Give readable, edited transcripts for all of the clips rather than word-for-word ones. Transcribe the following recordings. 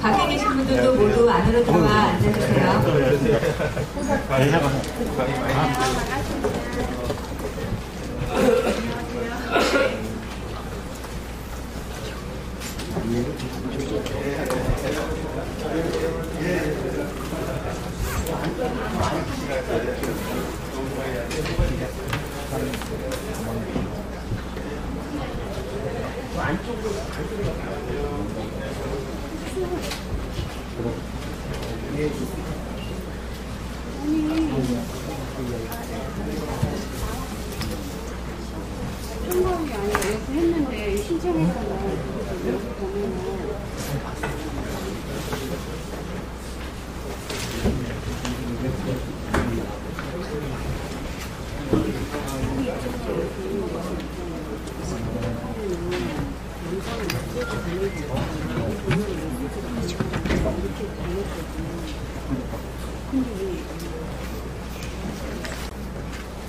밖에 계신 분들도 모두 안으로 들어와 앉아주세요. 청구한 아니라 이렇게 했는데 신청했잖아요. 여기 보면은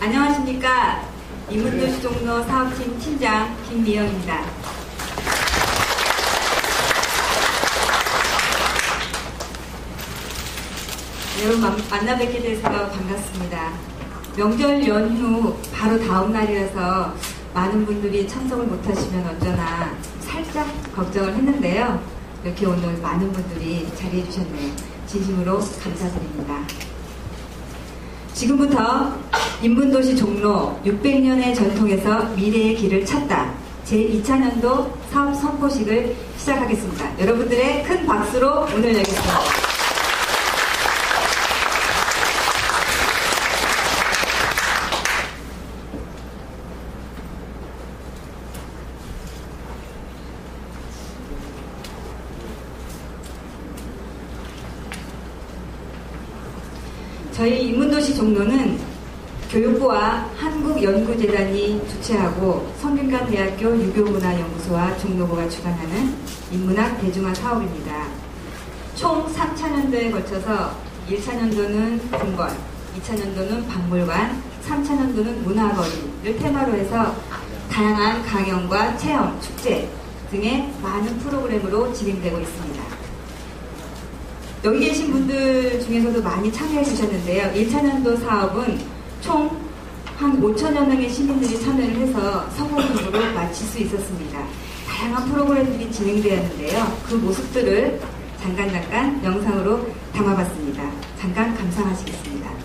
안녕하십니까. 인문도시 종로 사업팀 팀장 김미영입니다. 여러분 만나 뵙게 돼서 반갑습니다. 명절 연휴 바로 다음 날이라서 많은 분들이 참석을 못하시면 어쩌나 살짝 걱정을 했는데요. 이렇게 오늘 많은 분들이 자리해 주셨네요. 진심으로 감사드립니다. 지금부터 인문도시 종로 600년의 전통에서 미래의 길을 찾다 제2차년도 사업 선포식을 시작하겠습니다. 여러분들의 큰 박수로 오늘 열겠습니다. 저희 인문도시 종로는 교육부와 한국연구재단이 주최하고 성균관대학교 유교문화연구소와 종로구가 주관하는 인문학 대중화 사업입니다. 총 3차년도에 걸쳐서 1차년도는 궁궐, 2차년도는 박물관, 3차년도는 문화거리를 테마로 해서 다양한 강연과 체험, 축제 등의 많은 프로그램으로 진행되고 있습니다. 여기 계신 분들 중에서도 많이 참여해 주셨는데요. 1차년도 사업은 총 한 5천여 명의 시민들이 참여를 해서 성공적으로 마칠 수 있었습니다. 다양한 프로그램들이 진행되었는데요. 그 모습들을 잠깐 영상으로 담아봤습니다. 잠깐 감상하시겠습니다.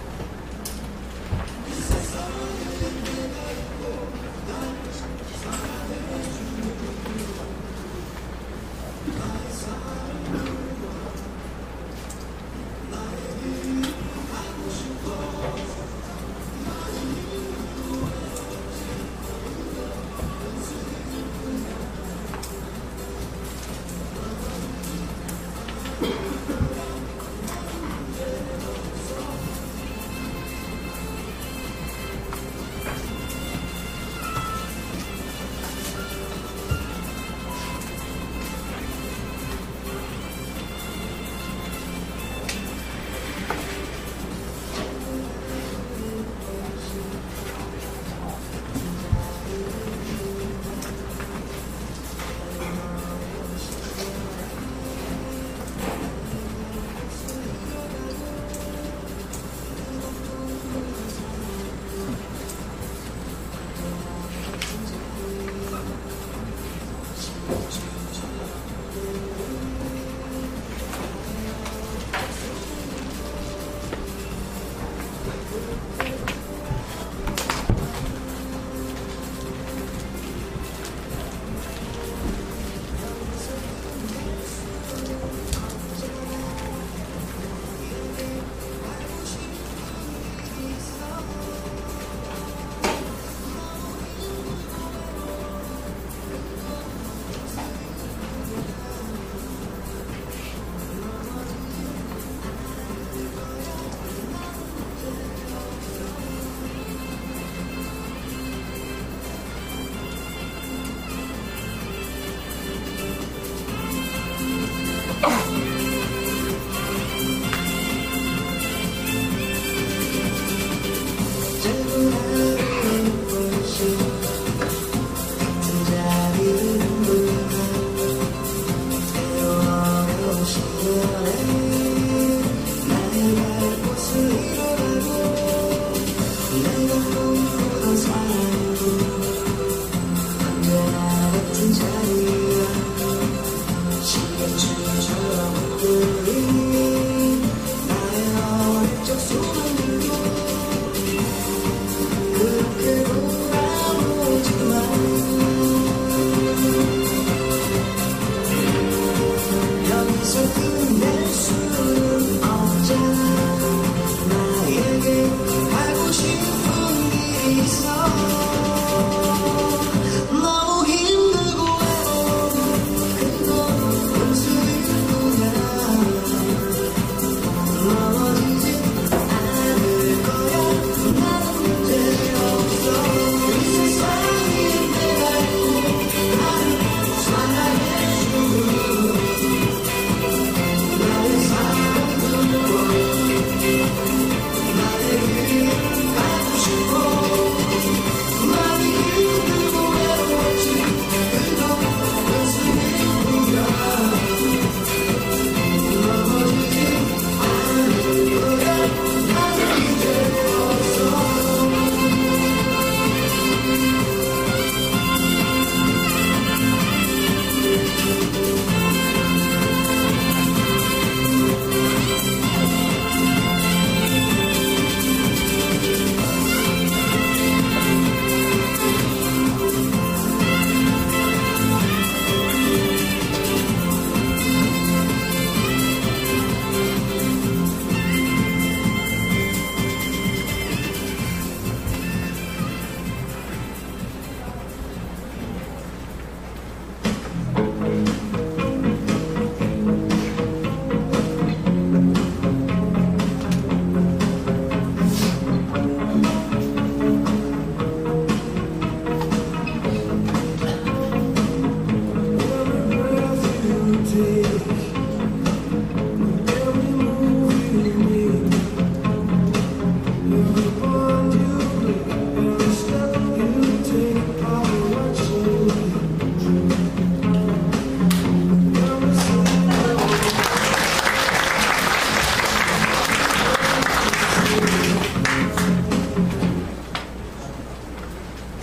같은 자리를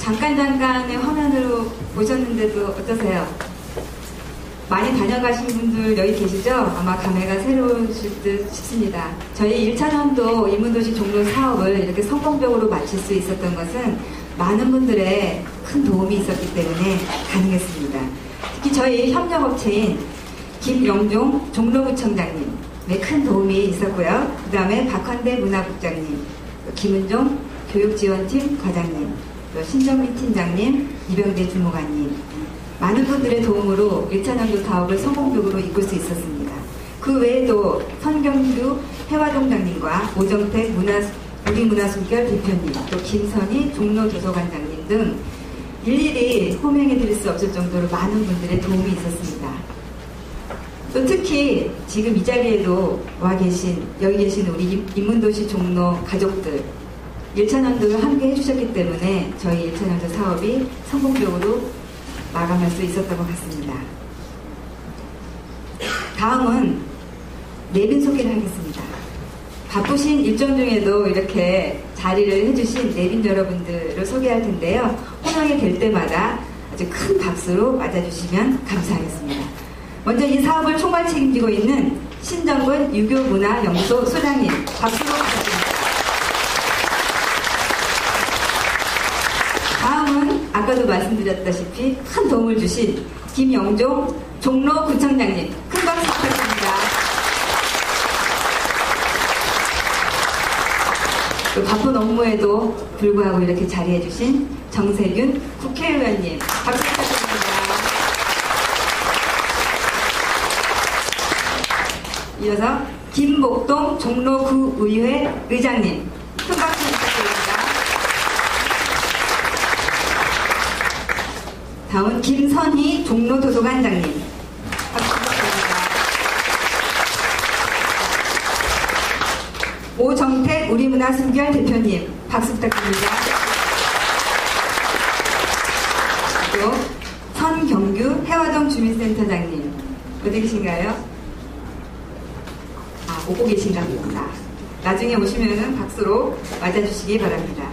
잠깐의 화면으로 보셨는데도 어떠세요? 많이 다녀가신 분들 여기 계시죠? 아마 감회가 새로우실 듯 싶습니다. 저희 1차년도 인문도시 종로 사업을 이렇게 성공적으로 마칠 수 있었던 것은 많은 분들의 큰 도움이 있었기 때문에 가능했습니다. 특히 저희 협력업체인 김영종 종로구청장님의 큰 도움이 있었고요. 그 다음에 박환대 문화국장님, 김은종 교육지원팀 과장님, 신정민 팀장님, 이병대 주무관님, 많은 분들의 도움으로 1차년도 사업을 성공적으로 이끌 수 있었습니다. 그 외에도 선경규 해화동장님과 오정택 우리문화순결 대표님, 또 김선희 종로도서관장님 등 일일이 호명해드릴 수 없을 정도로 많은 분들의 도움이 있었습니다. 또 특히 지금 이 자리에도 여기 계신 우리 인문도시 종로 가족들, 1차년도를 함께 해주셨기 때문에 저희 1차년도 사업이 성공적으로 마감할 수 있었던 것 같습니다. 다음은 내빈 소개를 하겠습니다. 바쁘신 일정 중에도 이렇게 자리를 해주신 내빈 여러분들을 소개할 텐데요. 호명이 될 때마다 아주 큰 박수로 맞아주시면 감사하겠습니다. 먼저 이 사업을 총괄 책임지고 있는 신정근 유교문화연구소 소장님, 박수로 부탁드립니다. 다음은 아까도 말씀드렸다시피 큰 도움을 주신 김영종 종로구청장님, 큰 박수 부탁드립니다. 또 바쁜 업무에도 불구하고 이렇게 자리해주신 정세균 국회의원님, 박수 부탁드립니다. 이어서 김복동 종로구의회 의장님, 큰 박수 부탁드립니다. 다음은 김선희 종로도서관장님, 박수 부탁드립니다. 오정택 우리문화순결 대표님, 박수 부탁드립니다. 또 선경규 해화동 주민센터장님, 어디 계신가요? 오고 계신가 봅니다. 나중에 오시면은 박수로 맞아주시기 바랍니다.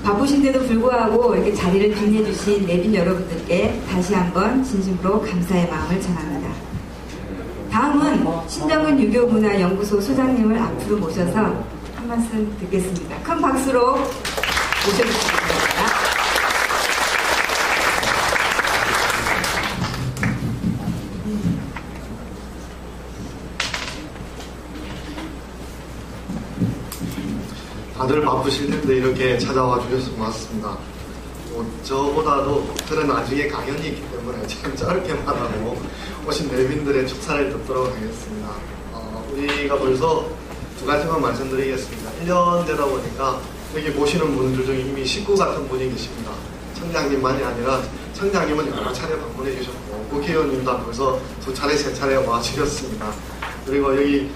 바쁘신데도 불구하고 이렇게 자리를 빛내주신 내빈 여러분들께 다시 한번 진심으로 감사의 마음을 전합니다. 다음은 신정근 유교문화연구소 소장님을 앞으로 모셔서 한 말씀 듣겠습니다. 큰 박수로 모셔주시기 바랍니다. 다들 바쁘실 텐데 이렇게 찾아와 주셔서 고맙습니다. 저보다도 저는 나중에 강연이 있기 때문에 지금 짧게만 하고 오신 내빈들의 축사를 듣도록 하겠습니다. 우리가 벌써 두 가지만 말씀드리겠습니다. 1년 되다 보니까 여기 모시는 분들 중에 이미 식구 같은 분이 계십니다. 청장님만이 아니라 청장님은 여러 차례 방문해 주셨고 국회의원님도 벌써 2차례, 3차례 와 주셨습니다. 그리고 여기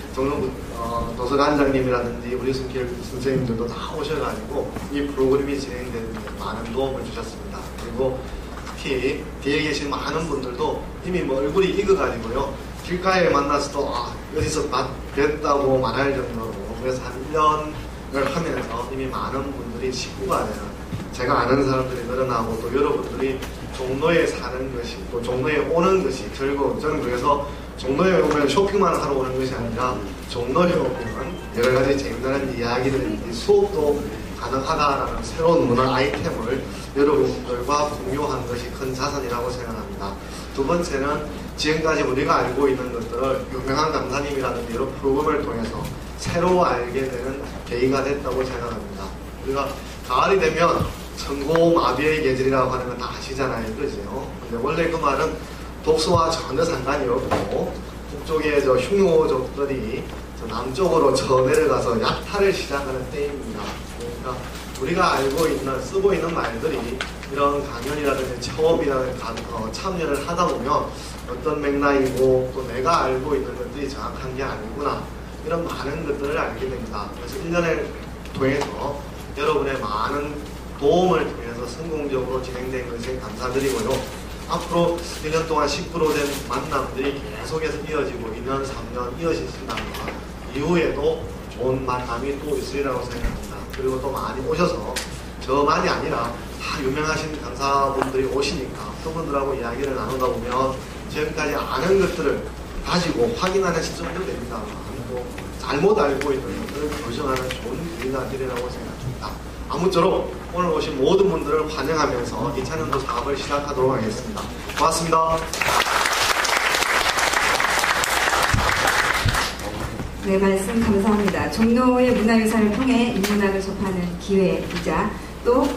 도서관장님이라든지 우리 숨길 선생님들도 다 오셔가지고 이 프로그램이 진행되는데 많은 도움을 주셨습니다. 그리고 특히 뒤에 계신 많은 분들도 이미 뭐 얼굴이 익어가지고요. 길가에 만나서도 어디서 뵀다고 말할 정도로 그래서 한 1년을 하면서 이미 많은 분들이 식구가 되는 제가 아는 사람들이 늘어나고 또 여러분들이 종로에 사는 것이 또 종로에 오는 것이 즐거운 저는 그래서 종로에 오면 쇼핑만 하러 오는 것이 아니라 종로에 오면 여러 가지 재미난 이야기들이 수업도 가능하다라는 새로운 문화 아이템을 여러분들과 공유한 것이 큰 자산이라고 생각합니다. 두 번째는 지금까지 우리가 알고 있는 것들을 유명한 강사님이라든지 이런 프로그램을 통해서 새로 알게 되는 계기가 됐다고 생각합니다. 우리가 가을이 되면 천고마비의 계절이라고 하는 건 다 아시잖아요. 그죠? 근데 원래 그 말은 독서와 전혀 상관이 없고 북쪽의 흉노족들이 남쪽으로 내려가서 약탈을 시작하는 때입니다. 그러니까 우리가 알고 있는 쓰고 있는 말들이 이런 강연이라든지 체험이라든지 참여를 하다 보면 어떤 맥락이고 또 내가 알고 있는 것들이 정확한 게 아니구나 이런 많은 것들을 알게 됩니다. 그래서 1년을 통해서 여러분의 많은 도움을 통해서 성공적으로 진행된 것에 감사드리고요. 앞으로 1년 동안 10% 된 만남들이 계속해서 이어지고 2년, 3년 이어지신다면 이후에도 좋은 만남이 또 있으리라고 생각합니다. 그리고 또 많이 오셔서 저만이 아니라 다 유명하신 강사분들이 오시니까 그분들하고 이야기를 나누다 보면 지금까지 아는 것들을 가지고 확인하는 시점도 됩니다. 또 잘못 알고 있는 것들을 교정하는 좋은 기회가 되리라고 생각합니다. 아무쪼록 오늘 오신 모든 분들을 환영하면서 2차년도 사업을 시작하도록 하겠습니다. 고맙습니다. 네, 말씀 감사합니다. 종로의 문화유산을 통해 인문학을 접하는 기회이자 또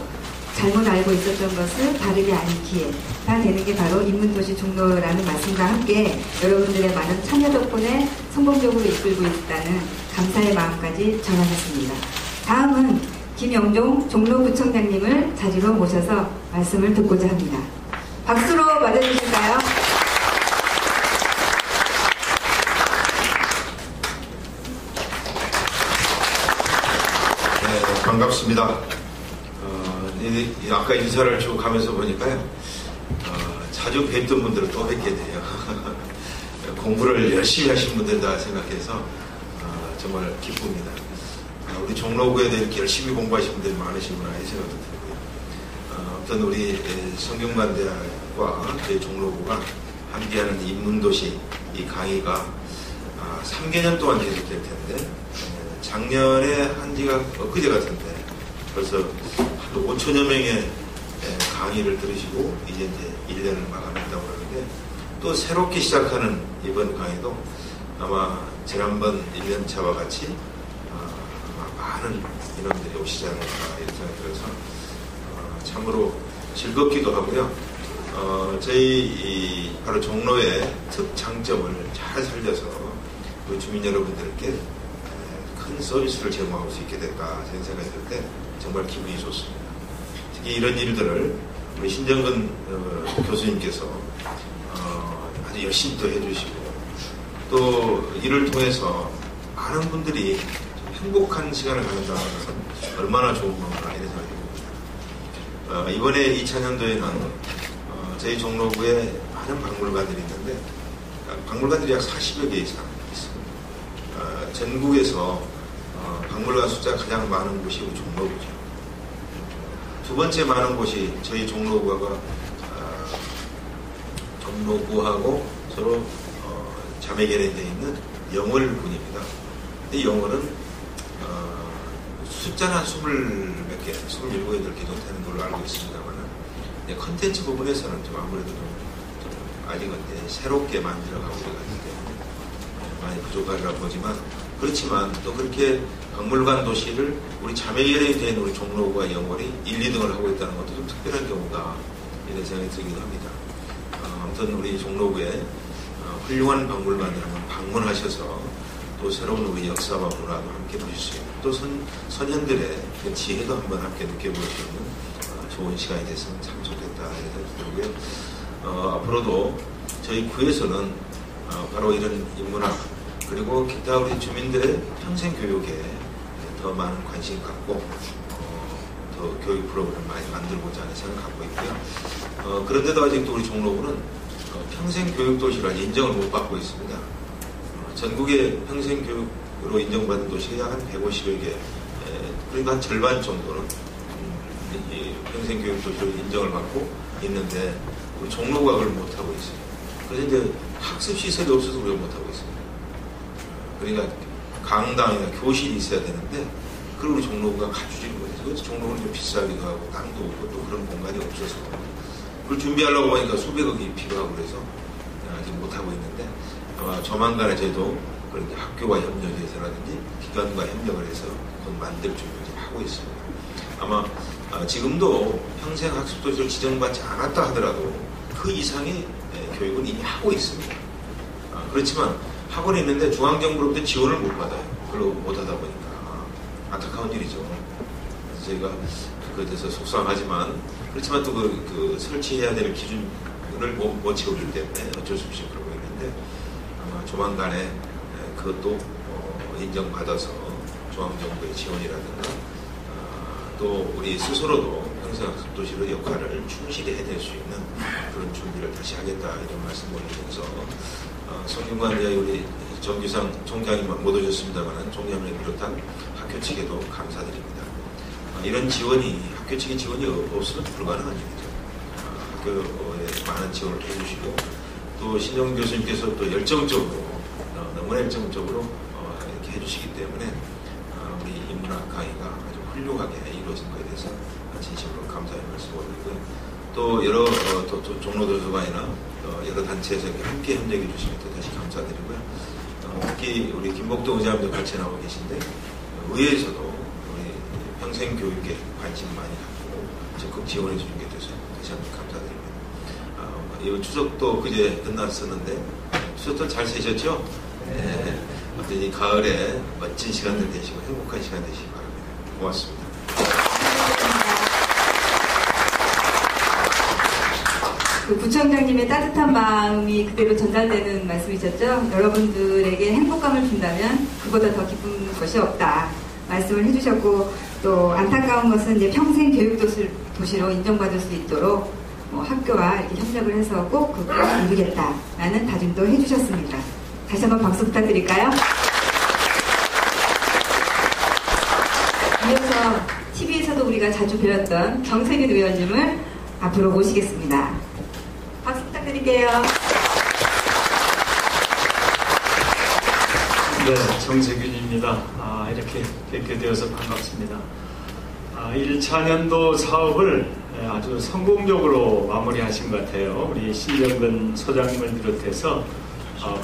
잘못 알고 있었던 것을 바르게 아는 기회가 되는 게 바로 인문도시 종로라는 말씀과 함께 여러분들의 많은 참여 덕분에 성공적으로 이끌고 있다는 감사의 마음까지 전하겠습니다. 다음은 김영종 종로구청장님을 자리로 모셔서 말씀을 듣고자 합니다. 박수로 맞아주실까요? 네, 반갑습니다. 아까 인사를 쭉 하면서 보니까요, 자주 뵀던 분들을 또 뵙게 돼요. 공부를 열심히 하신 분들이다 생각해서 정말 기쁩니다. 우리 종로구에 대해 이렇게 열심히 공부하신 분들이 많으시구나 이 생각도 들고요. 아무튼 우리 성균관대학과 저희 종로구가 함께하는 인문도시 이 강의가 3개년 동안 계속될 텐데 작년에 한 지가 엊그제 같은데 벌써 5천여 명의 강의를 들으시고 이제 1년을 마감했다고 하는데 또 새롭게 시작하는 이번 강의도 아마 지난번 1년차와 같이 많은 인원들이 오시지 않을까 이런 생각이 들어서 참으로 즐겁기도 하고요. 저희 바로 종로의 특장점을 잘 살려서 우리 주민 여러분들께 큰 서비스를 제공할 수 있게 될까 생각이 들 때 정말 기분이 좋습니다. 특히 이런 일들을 우리 신정근 교수님께서 아주 열심히 또 해주시고 또 이를 통해서 많은 분들이 행복한 시간을 갖는다는 것은 얼마나 좋은 건가 이런 생각이 듭니다. 이번에 2차년도에는 저희 종로구에 많은 박물관들이 있는데 박물관들이 약 40여 개 이상 있습니다. 전국에서 박물관 숫자가 가장 많은 곳이 우리 종로구죠. 두 번째 많은 곳이 저희 종로구하고 서로 자매 결연되어 있는 영월군입니다. 이 영월은 숫자는 한 20몇 개, 27, 8개 정도 되는 걸로 알고 있습니다만 컨텐츠 부분에서는 좀 아무래도 좀 아직은 새롭게 만들어가고 있기 때문에 많이 부족하리라 보지만, 그렇지만 또 그렇게 박물관 도시를 우리 자매결연이 된 우리 종로구와 영월이 1, 2등을 하고 있다는 것도 좀 특별한 경우가 이런 생각이 들기도 합니다. 아무튼 우리 종로구에 훌륭한 박물관을 한번 방문하셔서 또 새로운 우리 역사와 문화도 함께 보실 수 있는, 또 선현들의 그 지혜도 한번 함께 느껴볼 수 있는 좋은 시간이 됐으면 참 좋겠다 이런 생각이 들고요. 앞으로도 저희 구에서는 바로 이런 인문학 그리고 기타 우리 주민들의 평생 교육에 더 많은 관심 갖고 더 교육 프로그램을 많이 만들고자 하는 생각을 갖고 있고요. 그런데도 아직도 우리 종로구는 평생 교육 도시라 인정을 못 받고 있습니다. 전국의 평생 교육으로 인정받은 도시가 한 150여 개, 그러니까 한 절반 정도는 평생 교육 도시로 인정을 받고 있는데 우리 종로구가 그걸 못 하고 있어요. 그래서 이제 학습 시설이 없어서 우리가 못 하고 있습니다. 그러니까 강당이나 교실이 있어야 되는데 그걸 우리 종로구가 갖추지는 못해서, 그래서 종로구는 좀 비싸기도 하고 땅도 없고 또 그런 공간이 없어서 그걸 준비하려고 보니까 수백억이 필요하고 그래서 아직 못 하고 있는데, 아마 조만간에 저희도 그런 학교와 협력해서라든지 기관과 협력을 해서 곧 만들 준비를 좀 하고 있습니다. 아마 지금도 평생 학습도시를 지정받지 않았다 하더라도 그 이상의 교육은 이미 하고 있습니다. 그렇지만 학원에 있는데 중앙정부로부터 지원을 못 받아요. 그걸로 못 하다 보니까 안타까운 일이죠. 그래서 저희가 그에 대해서 속상하지만, 그렇지만 또 그 설치해야 될 기준을 못 채우기 때문에 어쩔 수 없이 그러고 있는데, 아마 조만간에 그것도 인정받아서 중앙정부의 지원이라든가 또 우리 스스로도 평생학습도시의 역할을 충실히 해낼 수 있는 그런 준비를 다시 하겠다 이런 말씀을 드리면서, 송윤관 우리 정규상 총장이 못 오셨습니다만 총장을 비롯한 학교 측에도 감사드립니다. 이런 지원이, 학교 측의 지원이 없으면 불가능한 일이죠. 학교에 많은 지원을 해주시고 또 신정 교수님께서 또 열정적으로 너무나 열정적으로 이렇게 해주시기 때문에 우리 인문학 강의가 아주 훌륭하게 이루어진 것에 대해서 진심으로 감사의 말씀을 드리고요. 또 여러 또 종로도서관이나 여러 단체에서 이렇게 함께 협력해 주시면 또 다시 감사드리고요. 특히 우리 김복동 의장님도 같이 나오고 계신데 의회에서도 우리 평생 교육에 관심 많이 갖고 적극 지원해 주는 게 돼서 다시 한번 감사드립니다. 이번 추석도 그제 끝났었는데 추석도 잘 세셨죠? 네. 이 가을에 멋진 시간들 되시고 행복한 시간 되시기 바랍니다. 고맙습니다. 그 구청장님의 따뜻한 마음이 그대로 전달되는 말씀이셨죠? 여러분들에게 행복감을 준다면 그보다 더 기쁜 것이 없다 말씀을 해주셨고, 또 안타까운 것은 이제 평생 교육 도시로 인정받을 수 있도록 학교와 이렇게 협력을 해서 꼭 그걸 이루겠다라는 다짐도 해주셨습니다. 다시 한번 박수 부탁드릴까요? 이어서 TV에서도 우리가 자주 뵈었던 정세균 의원님을 앞으로 모시겠습니다. 박수 부탁드릴게요. 네, 정세균입니다. 이렇게 뵙게 되어서 반갑습니다. 1차년도 사업을 아주 성공적으로 마무리하신 것 같아요. 우리 신정근 소장님을 비롯해서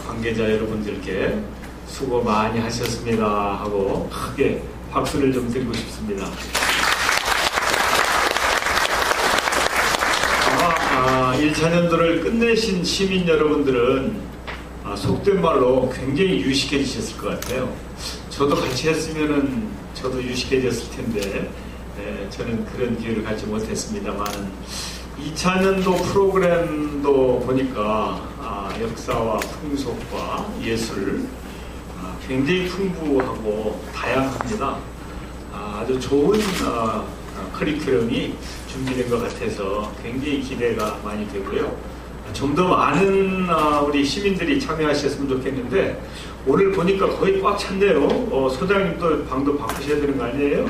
관계자 여러분들께 수고 많이 하셨습니다 하고 크게 박수를 좀 드리고 싶습니다. 아마 1차년도를 끝내신 시민 여러분들은 속된 말로 굉장히 유식해지셨을 것 같아요. 저도 같이 했으면은 저도 유식해졌을 텐데 저는 그런 기회를 갖지 못했습니다만 2차년도 프로그램도 보니까 역사와 풍속과 예술 굉장히 풍부하고 다양합니다. 아주 좋은 커리큘럼이 준비된 것 같아서 굉장히 기대가 많이 되고요. 좀 더 많은 우리 시민들이 참여하셨으면 좋겠는데 오늘 보니까 거의 꽉 찼네요. 소장님도 방도 바꾸셔야 되는 거 아니에요?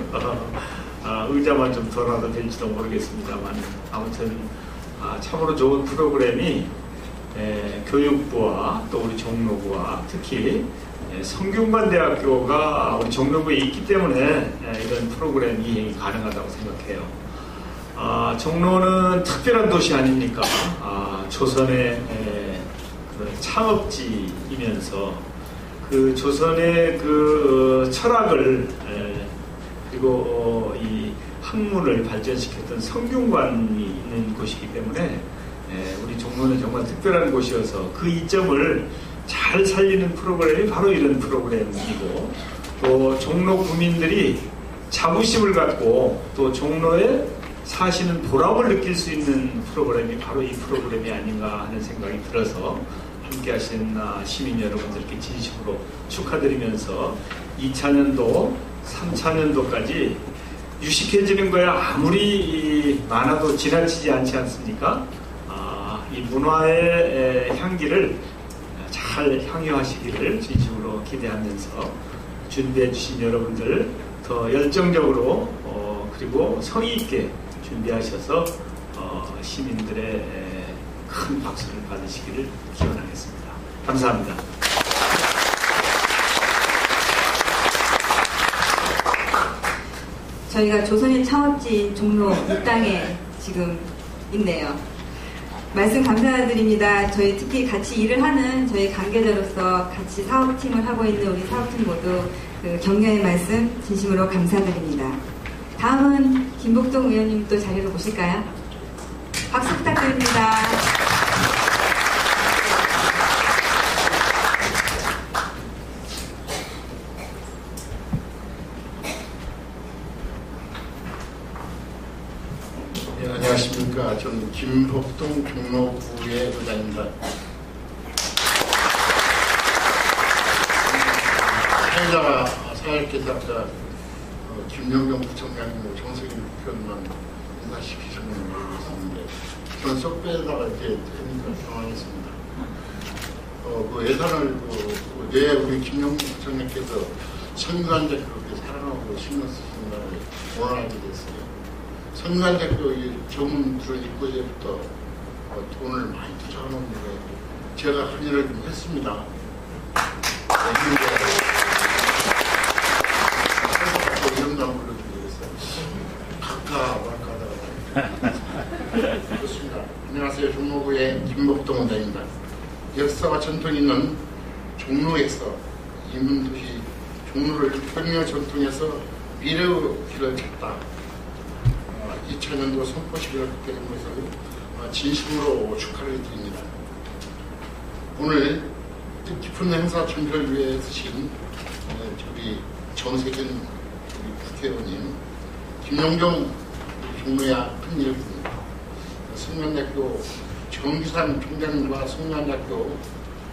의자만 좀 덜어도 될지도 모르겠습니다만 아무튼 참으로 좋은 프로그램이 교육부와 또 우리 종로구와 특히 성균관대학교가 우리 종로구에 있기 때문에 이런 프로그램 이행이 가능하다고 생각해요. 종로는 특별한 도시 아닙니까? 조선의 창업지이면서 그 조선의 그 철학을 그리고 이 학문을 발전시켰던 성균관이 있는 곳이기 때문에 우리 종로는 정말 특별한 곳이어서 그 이점을 잘 살리는 프로그램이 바로 이런 프로그램이고 또 종로 구민들이 자부심을 갖고 또 종로에 사시는 보람을 느낄 수 있는 프로그램이 바로 이 프로그램이 아닌가 하는 생각이 들어서 함께 하신 시민 여러분들께 진심으로 축하드리면서 2차년도, 3차년도까지 유식해지는 거야 아무리 많아도 지나치지 않지 않습니까? 이 문화의 향기를 잘 향유하시기를 진심으로 기대하면서 준비해 주신 여러분들 더 열정적으로 그리고 성의 있게 준비하셔서 시민들의 큰 박수를 받으시기를 기원하겠습니다. 감사합니다. 저희가 조선의 창업지인 종로 이 땅에 지금 있네요. 말씀 감사드립니다. 저희 특히 같이 일을 하는 저희 관계자로서 같이 사업팀을 하고 있는 우리 사업팀 모두 그 격려의 말씀 진심으로 감사드립니다. 다음은 김복동 의원님 또 자리로 모실까요? 박수 부탁드립니다. 네, 안녕하십니까. 저는 김복동 종로구의 의장입니다. 사회자가 사회개혁자 김영경 부총장님, 정석인 국회의원만 인사시키셨는 걸 모르겠었는데 저는 쏙 빼다가 이렇게 되니까 당황했습니다. 그 예산을 왜 우리 김영경 부총장님께서 성균관대교 그렇게 사랑하고 신경 쓰신다를 오늘 알게 됐어요. 성균관대교 정문 들어있고 이제부터 돈을 많이 투자하는데 제가 항의를 좀 했습니다. 이름도 안 불러드리겠어요. 각하 말까 좋습니다. 안녕하세요. 종로구의 김복동 의장입니다. 역사와 전통이 있는 종로에서 인문도시 종로를 혁명 전통에서 미래의 길을 찾다. 2000년도 선포식을 하게 된 것을 진심으로 축하를 드립니다. 오늘 뜻깊은 행사 준비를 위해 쓰신 우리 정세균 국회의원님, 김용경 종로야 큰일입니다. 성균관대학교 정규상 총장님과 성균관대학교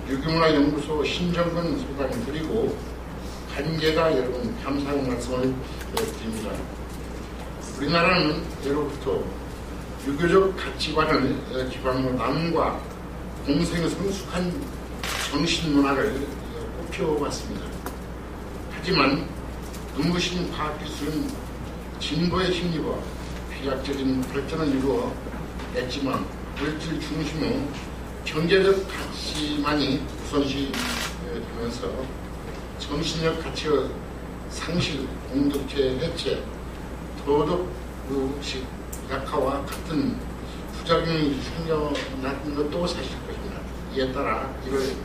유기문화연구소 신정근 소장님 그리고 관계자 여러분 감사의 말씀을 드립니다. 우리나라는 예로부터 유교적 가치관을 기반으로 남과 공생의 성숙한 정신문화를 꽃피워왔습니다. 하지만 눈부신 과학기술은 진보에 힘입어 비약적인 발전을 이루어 냈지만 물질 중심의 경제적 가치만이 우선시 되면서 정신적 가치의 상실, 공동체 해체, 도덕 의식 약화와 같은 부작용이 생겨나는 것도 사실 것입니다. 이에 따라 이를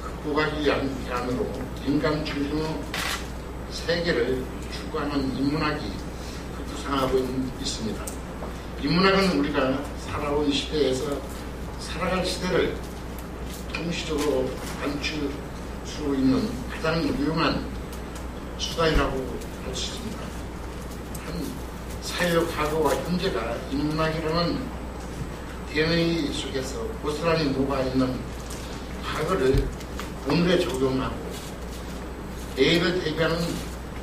극복하기 위한 대안으로 인간 중심의 세계를 추구하는 인문학이 급부상하고 있습니다. 인문학은 우리가 살아온 시대에서 살아갈 시대를 통시적으로 감출 수 있는 가장 유용한 수단이라고 할 수 있습니다. 한 사회의 과거와 현재가 인문학이라는 DNA 속에서 고스란히 녹아있는 과거를 오늘에 적용하고 내일을 대비하는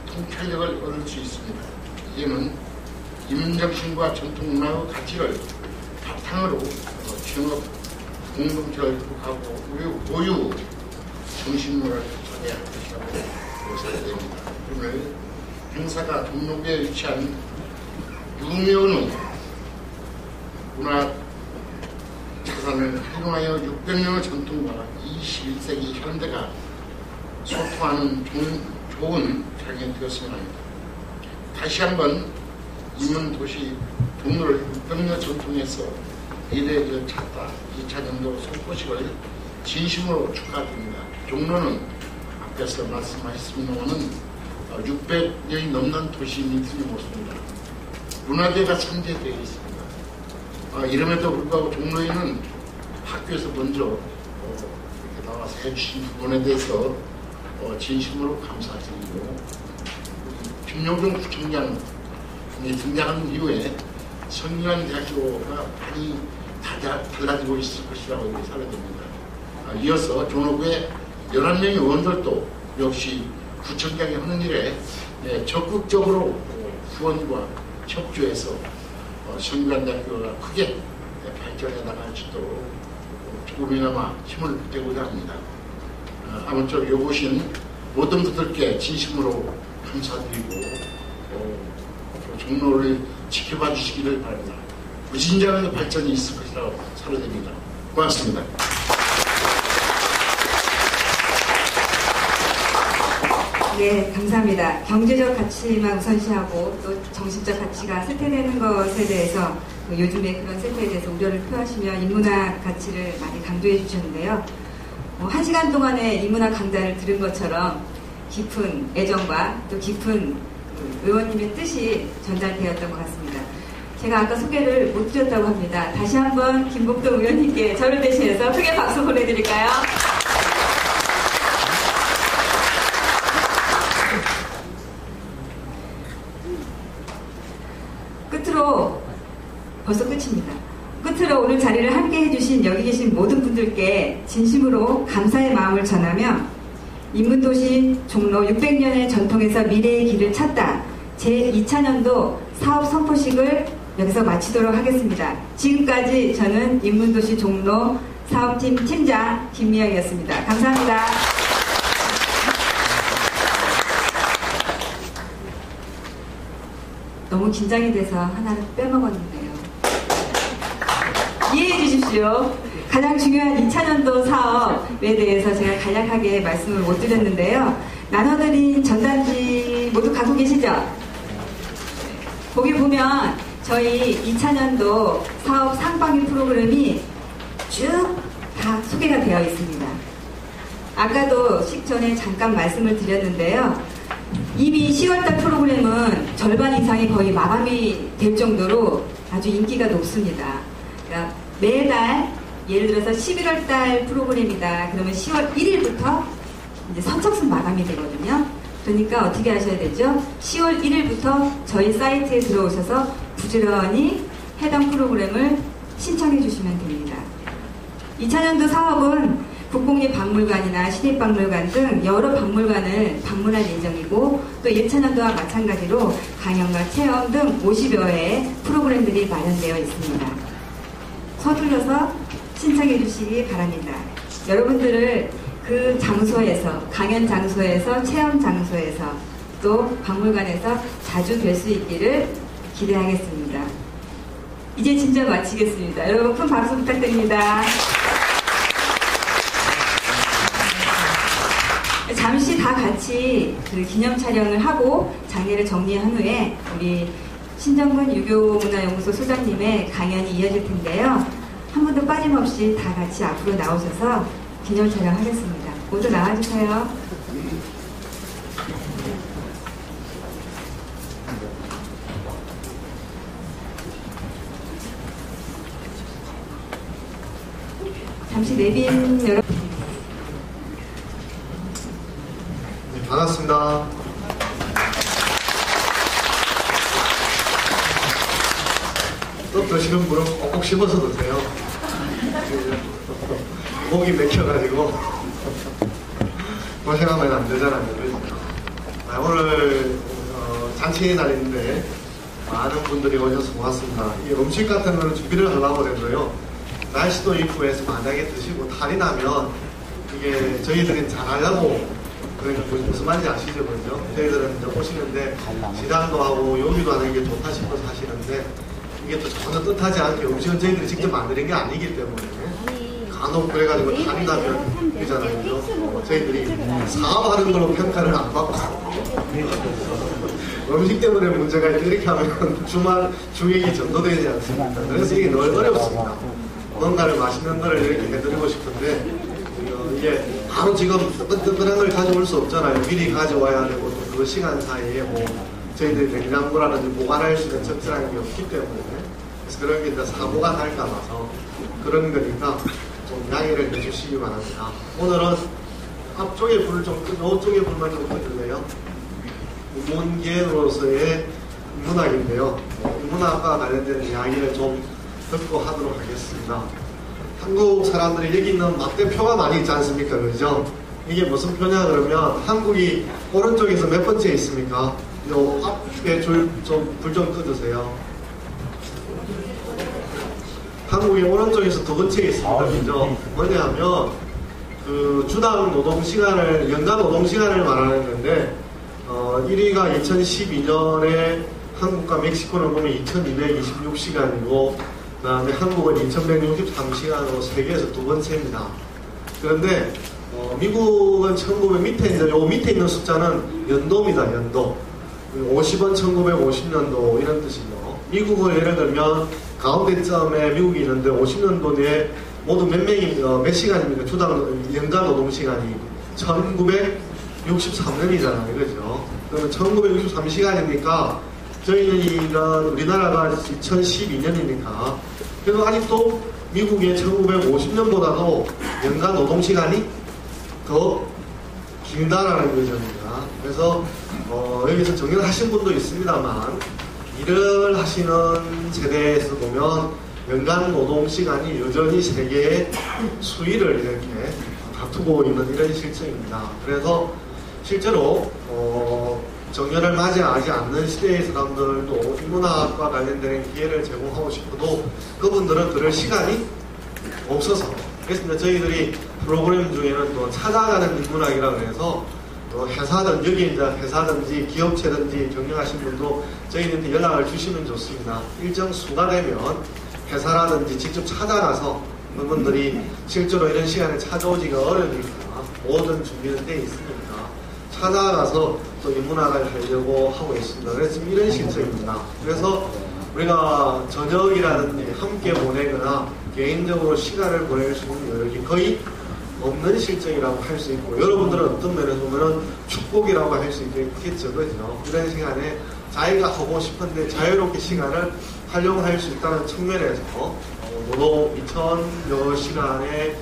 통찰력을 얻을 수 있습니다. 이제는 인문정신과 전통문화의 가치를 바탕으로 취업, 공동체를 극복하고 우리 고유 정신문화를 찾아야 할 것이라고 생각됩니다. 오늘 행사가 종로구에 위치한 유명은 문화 자산을 활용하여 600년의 전통과 21세기 현대가 소통하는 좋은 장이 되었으면 합니다. 다시 한번 인문도시 종로를 600년 전통에서 미래를 찾다 2차 연도 선포식을 진심으로 축하드립니다. 종로는 앞에서 말씀하셨습니다마는 600년이 넘는 도시임이 틀림없습니다. 문화재가 산재되어 있습니다. 이름에도 불구하고 종로에는 학교에서 먼저 이렇게 나와서 해주신 부분에 대해서 진심으로 감사드리고, 김용종 구청장이 등장한 이후에 성균관대학교가 많이 달라지고 있을 것이라고 이렇게 생각됩니다. 이어서 종로구의 11명의 의원들도 역시 구청장이 하는 일에 적극적으로 후원과 협조해서 성균관대학교가 크게 발전해 나갈 수 있도록 조금이나마 힘을 빼고자 합니다. 아무쪼록 여보신 모든 분들께 진심으로 감사드리고 종로를 지켜봐 주시기를 바랍니다. 무진장의 발전이 있을 것이라고 사료됩니다. 고맙습니다. 네, 감사합니다. 경제적 가치만 우선시하고 또 정신적 가치가 쇠퇴되는 것에 대해서 요즘에 그런 쇠퇴에 대해서 우려를 표하시며 인문학 가치를 많이 강조해 주셨는데요. 1시간 동안의 인문학 강좌를 들은 것처럼 깊은 애정과 또 깊은 의원님의 뜻이 전달되었던 것 같습니다. 제가 아까 소개를 못 드렸다고 합니다. 다시 한번 김복동 의원님께 저를 대신해서 크게 박수 보내드릴까요? 끝으로 벌써 끝입니다. 끝으로 오늘 자리를 함께 해주신 여기 계신 모든 분들께 진심으로 감사의 마음을 전하며 인문도시 종로 600년의 전통에서 미래의 길을 찾다 제2차년도 사업 선포식을 여기서 마치도록 하겠습니다. 지금까지 저는 인문도시 종로 사업팀 팀장 김미영이었습니다. 감사합니다. 너무 긴장이 돼서 하나를 빼먹었는데요. 이해해 주십시오. 가장 중요한 2차년도 사업에 대해서 제가 간략하게 말씀을 못 드렸는데요. 나눠드린 전단지 모두 갖고 계시죠? 거기 보면 저희 2차년도 사업 상반기 프로그램이 쭉 다 소개가 되어 있습니다. 아까도 식전에 잠깐 말씀을 드렸는데요. 이미 10월달 프로그램은 절반 이상이 거의 마감이 될 정도로 아주 인기가 높습니다. 그러니까 매달 예를 들어서 11월달 프로그램이다. 그러면 10월 1일부터 이제 선착순 마감이 되거든요. 그러니까 어떻게 하셔야 되죠? 10월 1일부터 저희 사이트에 들어오셔서 부지런히 해당 프로그램을 신청해 주시면 됩니다. 2차년도 사업은 국공립박물관이나 시립박물관 등 여러 박물관을 방문할 예정이고 또 1차년도와 마찬가지로 강연과 체험 등 50여 회의 프로그램들이 마련되어 있습니다. 서둘러서 신청해 주시기 바랍니다. 여러분들을 그 장소에서, 강연 장소에서, 체험 장소에서 또 박물관에서 자주 뵐 수 있기를 기대하겠습니다. 이제 진짜 마치겠습니다. 여러분 큰 박수 부탁드립니다. 잠시 다 같이 그 기념 촬영을 하고 장례를 정리한 후에 우리 신정근 유교문화연구소 소장님의 강연이 이어질 텐데요. 한 분도 빠짐없이 다 같이 앞으로 나오셔서 기념 촬영하겠습니다. 모두 나와주세요. 잠시 내빈 여러분. 반갑습니다. 또 드시는 분은 꼭꼭 씹어서 드세요. 목이 맥혀가지고 고생하면 안 되잖아요. 오늘 잔치의 날인데 많은 분들이 오셔서 고맙습니다. 이 음식 같은 거는 준비를 하려고 그랬고요. 날씨도 있고 해서 만약에 드시고 탈이 나면 이게 저희들이 잘하려고 그러니까 무슨 말인지 아시죠? 그죠? 저희들은 이제 오시는데 시장도 하고 요리도 하는 게 좋다 싶어서 하시는데 이게 또 전혀 뜻하지 않게 음식은 저희들이 직접 만드는 게 아니기 때문에 간혹 그래가지고 다닌다면 되잖아요. 그죠? 저희들이 사업하는 걸로 평가를 안 받고 음식 때문에 문제가 이렇게 하면 주액이 전도되지 않습니까? 그래서 이게 늘 어렵습니다. 뭔가를 맛있는 거를 이렇게 해드리고 싶은데 이게 바로 지금 뜨끈뜨끈한 걸 가져올 수 없잖아요. 미리 가져와야 되고 또 그 시간 사이에 뭐 저희들이 냉장고라든지 보관할 수 있는 적절한 게 없기 때문에 그래서 그런 게 이제 사고가 날까 봐서 그런 거니까 좀 양해를 해주시기 바랍니다. 오늘은 앞쪽에 불을 좀 끄고 이쪽에 불만 좀 끄줄래요? 문계로서의 문학인데요. 문학과 관련된 이야기를 좀 듣고 하도록 하겠습니다. 한국 사람들이 여기 있는 막대표가 많이 있지 않습니까? 그죠? 이게 무슨 표냐 그러면 한국이 오른쪽에서 몇 번째 있습니까? 요 앞에 불 좀 끄주세요. 한국이 오른쪽에서 두 번째 있습니다. 그죠? 뭐냐면 그 주당 노동시간을 연간 노동시간을 말하는 건데 1위가 2012년에 한국과 멕시코를 보면 2226시간이고 그 다음에 한국은 2163시간으로 세계에서 두 번째입니다. 그런데 미국은 1900 밑에 이제 요 밑에 있는 숫자는 연도입니다. 연도 50은 1950년도 이런 뜻이죠. 미국을 예를 들면 가운데점에 미국이 있는데 50년도에 모두 몇 시간입니까? 주당 연간 노동시간이 1963년이잖아요. 그죠? 그러면 1963시간이니까 저희는 우리나라가 2012년이니까 그래도 아직도 미국의 1950년보다도 연간 노동시간이 더 길다라는 거죠입니다. 그래서 여기서 정년하신 분도 있습니다만 일을 하시는 세대에서 보면 연간 노동시간이 여전히 세계의 수위를 이렇게 다투고 있는 이런 실정입니다. 그래서 실제로 정년을 맞이하지 않는 시대의 사람들도 인문학과 관련된 기회를 제공하고 싶어도 그분들은 그럴 시간이 없어서 그래서 저희들이 프로그램 중에는 또 찾아가는 인문학이라고 해서 회사든지 여기 이제 회사든지 기업체든지 경영하신 분도 저희한테 연락을 주시면 좋습니다. 일정 수가 되면 회사라든지 직접 찾아가서 그분들이 실제로 이런 시간에 찾아오기가 어려우니까 모든 준비는 돼 있으니까 찾아가서 또 인문학을 하려고 하고 있습니다. 그래서 이런 실정입니다. 그래서 우리가 저녁이라든지 함께 보내거나 개인적으로 시간을 보낼 수 있는 여력이 거의 없는 실정이라고 할 수 있고 여러분들은 어떤 면에서 보면 축복이라고 할 수 있겠죠. 그죠? 이런 시간에 자기가 하고 싶은데 자유롭게 시간을 활용할 수 있다는 측면에서 노동 2000여 시간의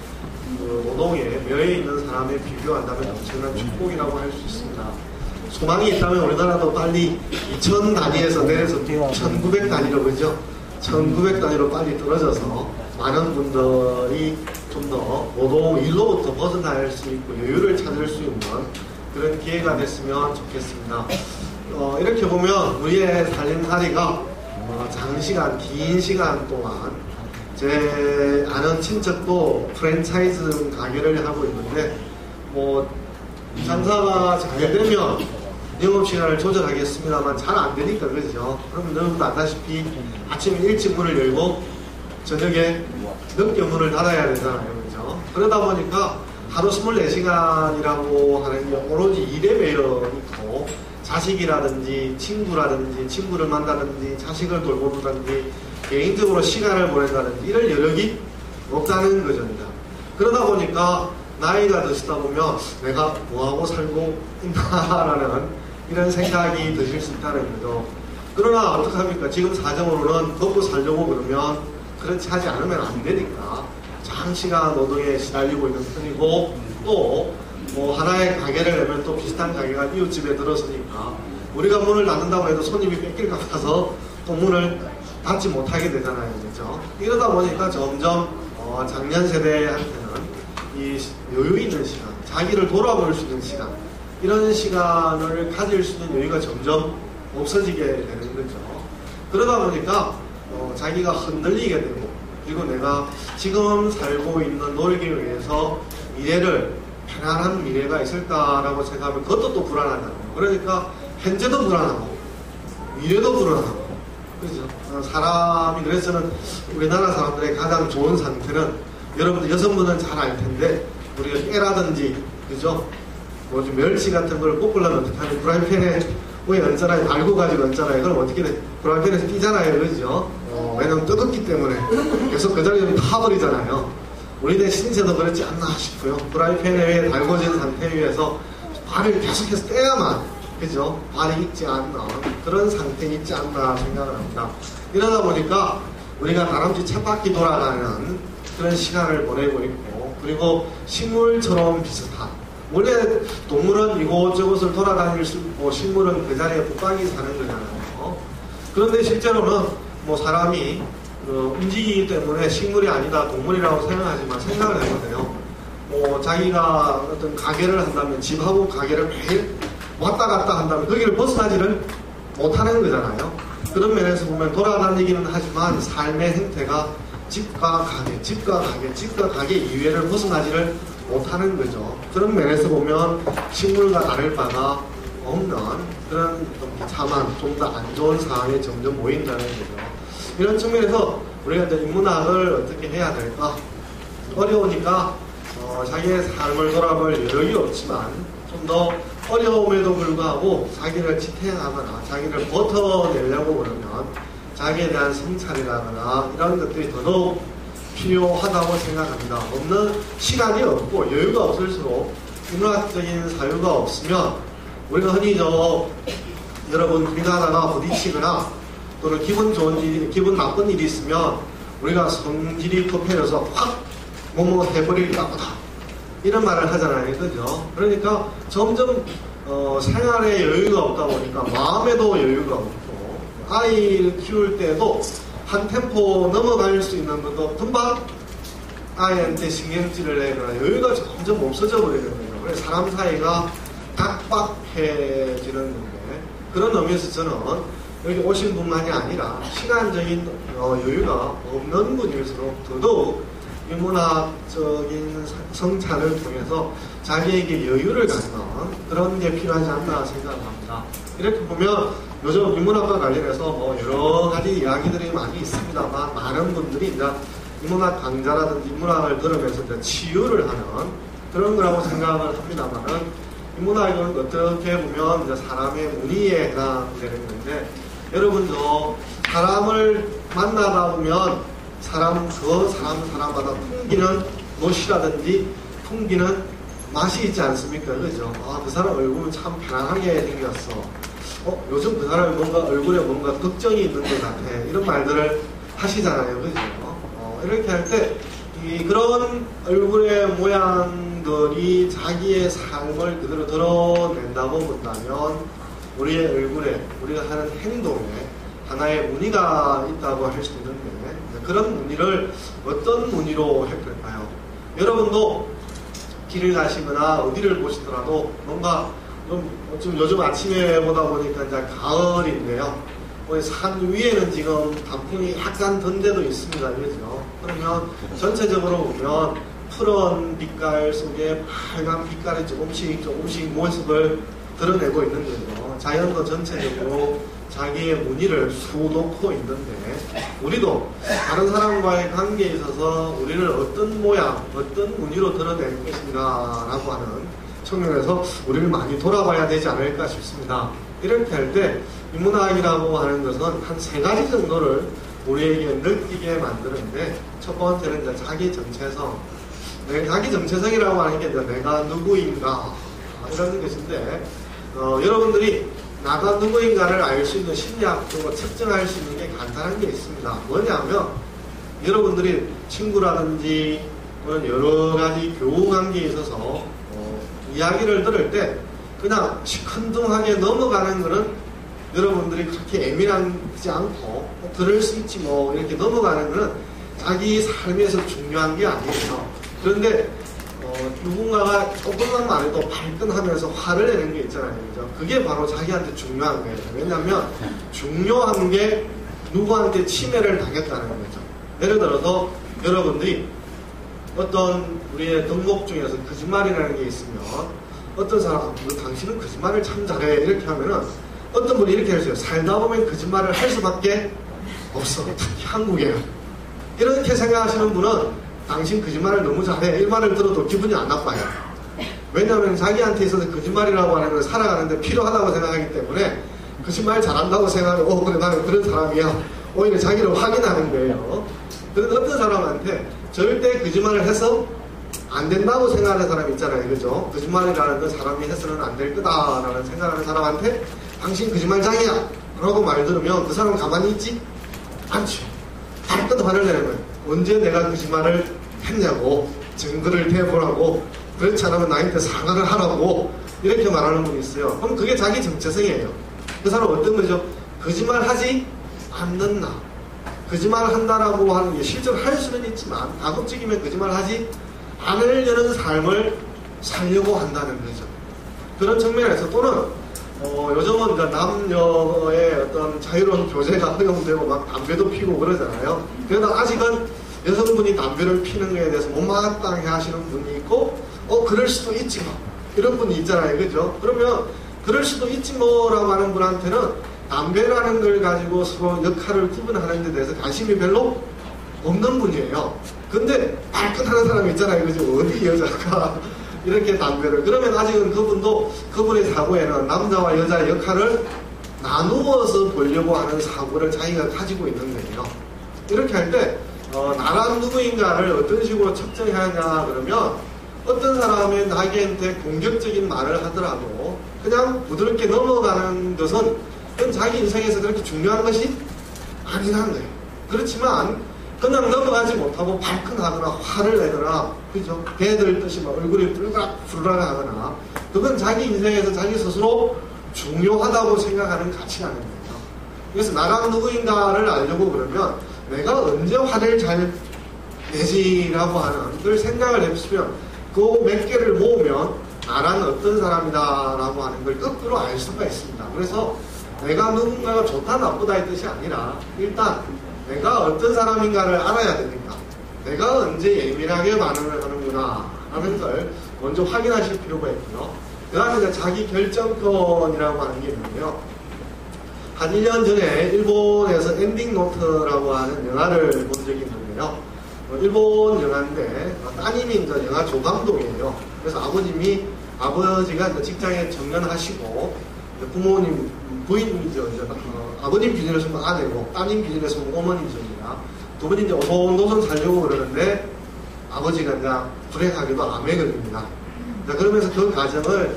노동에 묘에 있는 사람에 비교한다면 엄청난 축복이라고 할 수 있습니다. 소망이 있다면 우리나라도 빨리 2000 단위에서 내려서 1900 단위로 그죠? 1900 단위로 빨리 떨어져서 많은 분들이 좀 더 노동 일로부터 벗어날 수 있고 여유를 찾을 수 있는 그런 기회가 됐으면 좋겠습니다. 이렇게 보면 우리의 살림살이가 장시간, 긴 시간 동안 제 아는 친척도 프랜차이즈 가게를 하고 있는데 뭐 장사가 잘 되면 영업시간을 조절하겠습니다만 잘 안 되니까 그렇죠. 그러면 여러분도 알다시피 아침에 일찍 문을 열고 저녁에 늦게 문을 닫아야 되잖아요. 그죠? 그러다 보니까 하루 24시간이라고 하는 게 오로지 일에 매여있고 자식이라든지 친구를 만나든지 자식을 돌보든지 개인적으로 시간을 보낸다든지 이런 여력이 없다는 거죠. 그러다 보니까 나이가 드시다 보면 내가 뭐하고 살고 있나라는 이런 생각이 드실 수 있다는 거죠. 그러나 어떡합니까? 지금 사정으로는 먹고 살려고 그러면 그렇지 하지 않으면 안 되니까 장시간 노동에 시달리고 있는 편이고 또 뭐 하나의 가게를 내면 또 비슷한 가게가 이웃집에 들어서니까 우리가 문을 닫는다고 해도 손님이 뺏길 것 같아서 또 문을 닫지 못하게 되잖아요. 그렇죠? 이러다 보니까 점점 작년 세대한테는 이 여유 있는 시간, 자기를 돌아볼 수 있는 시간 이런 시간을 가질 수 있는 여유가 점점 없어지게 되는 거죠. 그러다 보니까 자기가 흔들리게 되고 그리고 내가 지금 살고 있는 노력에 의해서 미래를 편안한 미래가 있을까라고 생각하면 그것도 또 불안하잖아요. 그러니까 현재도 불안하고 미래도 불안하고, 그죠? 사람이, 그래서는 우리나라 사람들의 가장 좋은 상태는, 여러분들 여성분은 잘 알 텐데, 우리가 깨라든지, 그죠? 뭐 좀 멸치 같은 걸 볶으려면 어떻게 하면 프라이팬에 위에 얹잖아요. 달고 가지고 얹잖아요. 그럼 어떻게 돼? 프라이팬에서 뛰잖아요. 그죠? 왜냐면 뜨겁기 때문에 계속 그 자리에 타버리잖아요. 우리네 신세도 그렇지 않나 싶고요. 프라이팬에 위에 달궈진 상태 위에서 발을 계속해서 떼야만, 그죠? 발이 있지 않나, 그런 상태에 있지 않나 생각을 합니다. 이러다 보니까 우리가 다람쥐 쳇바퀴 돌아가는 그런 시간을 보내고 있고, 그리고 식물처럼 비슷한, 원래 동물은 이곳저곳을 돌아다닐 수 있고 식물은 그 자리에 붙박이 사는 거잖아요. 그런데 실제로는 뭐 사람이 움직이기 때문에 식물이 아니다, 동물이라고 생각하지만 생각을 해보세요. 뭐 자기가 어떤 가게를 한다면 집하고 가게를 매일 왔다 갔다 한다면 거기를 벗어나지를 못하는 거잖아요. 그런 면에서 보면 돌아다니기는 하지만 삶의 행태가 집과 가게, 집과 가게, 집과 가게 이외를 벗어나지를 못하는 거죠. 그런 면에서 보면 식물과 다를 바가 없는 그런 좀 비참한, 좀 더 안 좋은 상황에 점점 모인다는 거죠. 이런 측면에서 우리가 이제 인문학을 어떻게 해야 될까? 어려우니까 자기의 삶을 돌아볼 여력이 없지만 좀 더 어려움에도 불구하고 자기를 지탱하거나 자기를 버텨내려고 그러면 자기에 대한 성찰이라거나 이런 것들이 더더욱 필요하다고 생각합니다. 없는 시간이 없고 여유가 없을수록 인문학적인 사유가 없으면, 우리가 흔히 여러분 길 가다가 부딪히거나 또는 기분 좋은 일, 기분 나쁜 일이 있으면 우리가 성질이 급해져서 확 뭐뭐 해버릴까 보다, 이런 말을 하잖아요. 그죠? 그러니까 점점 생활에 여유가 없다 보니까 마음에도 여유가 없고, 아이를 키울 때도 한 템포 넘어갈 수 있는 것도 금방 아이한테 신경질을 내거나 여유가 점점 없어져 버리는 거죠. 그래서 사람 사이가 각박해지는 건데, 그런 의미에서 저는 여기 오신 분만이 아니라 시간적인 여유가 없는 분일수록 더더욱 인문학적인 성찰을 통해서 자기에게 여유를 갖는 그런 게 필요하지 않나 생각합니다. 이렇게 보면 요즘 인문학과 관련해서 여러 가지 이야기들이 많이 있습니다만, 많은 분들이 이제 인문학 강좌라든지 인문학을 들으면서 이제 치유를 하는 그런 거라고 생각을 합니다만은, 인문학은 어떻게 보면 이제 사람의 문의에 해당되는 건데, 여러분도 사람을 만나다 보면 사람마다 풍기는 멋이라든지 풍기는 맛이 있지 않습니까? 그죠? 그 사람 얼굴은 참 편안하게 생겼어. 요즘 그 사람이 뭔가 얼굴에 뭔가 걱정이 있는 것 같아. 이런 말들을 하시잖아요. 그죠? 이렇게 할 때, 그런 얼굴의 모양들이 자기의 삶을 그대로 드러낸다고 본다면, 우리의 얼굴에, 우리가 하는 행동에 하나의 무늬가 있다고 할 수 있는데, 그런 무늬를 어떤 무늬로 했을까요? 여러분도 길을 가시거나 어디를 보시더라도 뭔가 좀 요즘 아침에 보다 보니까 이제 가을인데요. 산 위에는 지금 단풍이 약간 든 데도 있습니다. 그죠? 그러면 전체적으로 보면 푸른 빛깔 속에 빨간 빛깔이 조금씩 모습을 드러내고 있는 거죠. 자연도 전체적으로 자기의 무늬를 수놓고 있는데, 우리도 다른 사람과의 관계에 있어서 우리를 어떤 모양, 어떤 무늬로 드러낼 것인가 라고 하는 측면에서 우리를 많이 돌아봐야 되지 않을까 싶습니다. 이렇게 할 때 인문학이라고 하는 것은 한 3가지 정도를 우리에게 느끼게 만드는데, 첫 번째는 이제 자기 정체성. 자기 정체성이라고 하는 게 이제 내가 누구인가 이런 것인데, 여러분들이 나가 누구인가를 알 수 있는 심리학적으로 측정할 수 있는 게 간단한 게 있습니다. 뭐냐면, 여러분들이 친구라든지 여러 가지 교우 관계에 있어서 이야기를 들을 때 그냥 시큰둥하게 넘어가는 거는 여러분들이 그렇게 예민하지 않고 들을 수 있지 뭐 이렇게 넘어가는 거는 자기 삶에서 중요한 게 아니에요. 그런데 누군가가 조금만 말해도 발끈하면서 화를 내는 게 있잖아요. 그죠? 그게 바로 자기한테 중요한 거예요. 왜냐하면 중요한 게 누구한테 침해를 당했다는 거죠. 예를 들어서 여러분들이 어떤 우리의 덕목 중에서 거짓말이라는 게 있으면 어떤 사람은 당신은 거짓말을 참 잘해 이렇게 하면은 어떤 분이 이렇게 했어요. 살다 보면 거짓말을 할 수밖에 없어. 특히 한국에요. 이렇게 생각하시는 분은 당신 거짓말을 너무 잘해 이 말을 들어도 기분이 안 나빠요. 왜냐하면 자기한테 있어서 거짓말이라고 하는 걸 살아가는데 필요하다고 생각하기 때문에 거짓말 잘한다고 생각하고 그래 나는 그런 사람이야. 오히려 자기를 확인하는 거예요. 그런데 어떤 사람한테 절대 거짓말을 해서 안 된다고 생각하는 사람이 있잖아요. 그죠? 거짓말이라는 건 사람이 해서는 안 될 거다라는 생각하는 사람한테 당신 거짓말장이야 라고 말 들으면 그 사람은 가만히 있지 않죠. 발끈 화를 내는 거예요. 언제 내가 거짓말을 했냐고 증거를 대보라고 그렇지 않으면 나한테 사과를 하라고 이렇게 말하는 분이 있어요. 그럼 그게 자기 정체성이에요. 그 사람은 어떤 거죠? 거짓말하지 않는 나. 거짓말을 한다라고 하는 게 실제로 할 수는 있지만 가급적이면 거짓말하지 않으려는 삶을 살려고 한다는 거죠. 그런 측면에서 또는 요즘은 남녀의 어떤 자유로운 교제가 허용되고 막 담배도 피고 그러잖아요. 그래도 아직은 여성분이 담배를 피는 거에 대해서 못마땅해 하시는 분이 있고 그럴 수도 있지 뭐 이런 분이 있잖아요. 그죠? 그러면 그럴 수도 있지 뭐라고 하는 분한테는 담배라는 걸 가지고 서로 역할을 구분하는 데 대해서 관심이 별로 없는 분이에요. 근데 발끈하는 사람이 있잖아요. 그죠? 어디 여자가 이렇게 담배를. 그러면 아직은 그분도 그분의 사고에는 남자와 여자의 역할을 나누어서 보려고 하는 사고를 자기가 가지고 있는 거예요. 이렇게 할 때, 나란 누구인가를 어떤 식으로 측정해야 하냐 그러면 어떤 사람이 자기한테 공격적인 말을 하더라도 그냥 부드럽게 넘어가는 것은 그건 자기 인생에서 그렇게 중요한 것이 아니라는 거예요. 그렇지만 그냥 넘어가지 못하고 발끈하거나 화를 내거나 그죠? 개들 듯이 막 얼굴이 붉락붉락 하거나 그건 자기 인생에서 자기 스스로 중요하다고 생각하는 가치라는 거예요. 그래서 나랑 누구인가를 알려고 그러면 내가 언제 화를 잘 내지라고 하는 걸 생각을 해보시면 그 몇 개를 모으면 나란 어떤 사람이다라고 하는 걸 거꾸로 알 수가 있습니다. 그래서 내가 누군가가 좋다 나쁘다의 뜻이 아니라 일단 내가 어떤 사람인가를 알아야 됩니다. 내가 언제 예민하게 반응을 하는구나 하는 걸 먼저 확인하실 필요가 있고요. 그 다음에 이제 자기 결정권이라고 하는 게 있는데요. 한 1년 전에 일본에서 엔딩 노트라고 하는 영화를 본 적이 있는데요. 일본 영화인데 따님이 이제 영화 조감독이에요. 그래서 아버지가 이제 직장에 정년하시고 부모님 부인이죠. 아버님 기준에서는 아내고 따님 기준에서는 어머니입니다. 두 분이 이제 오손도손 살려고 그러는데 아버지가 이제 불행하게도 암에 걸립니다. 그러면서 그 과정을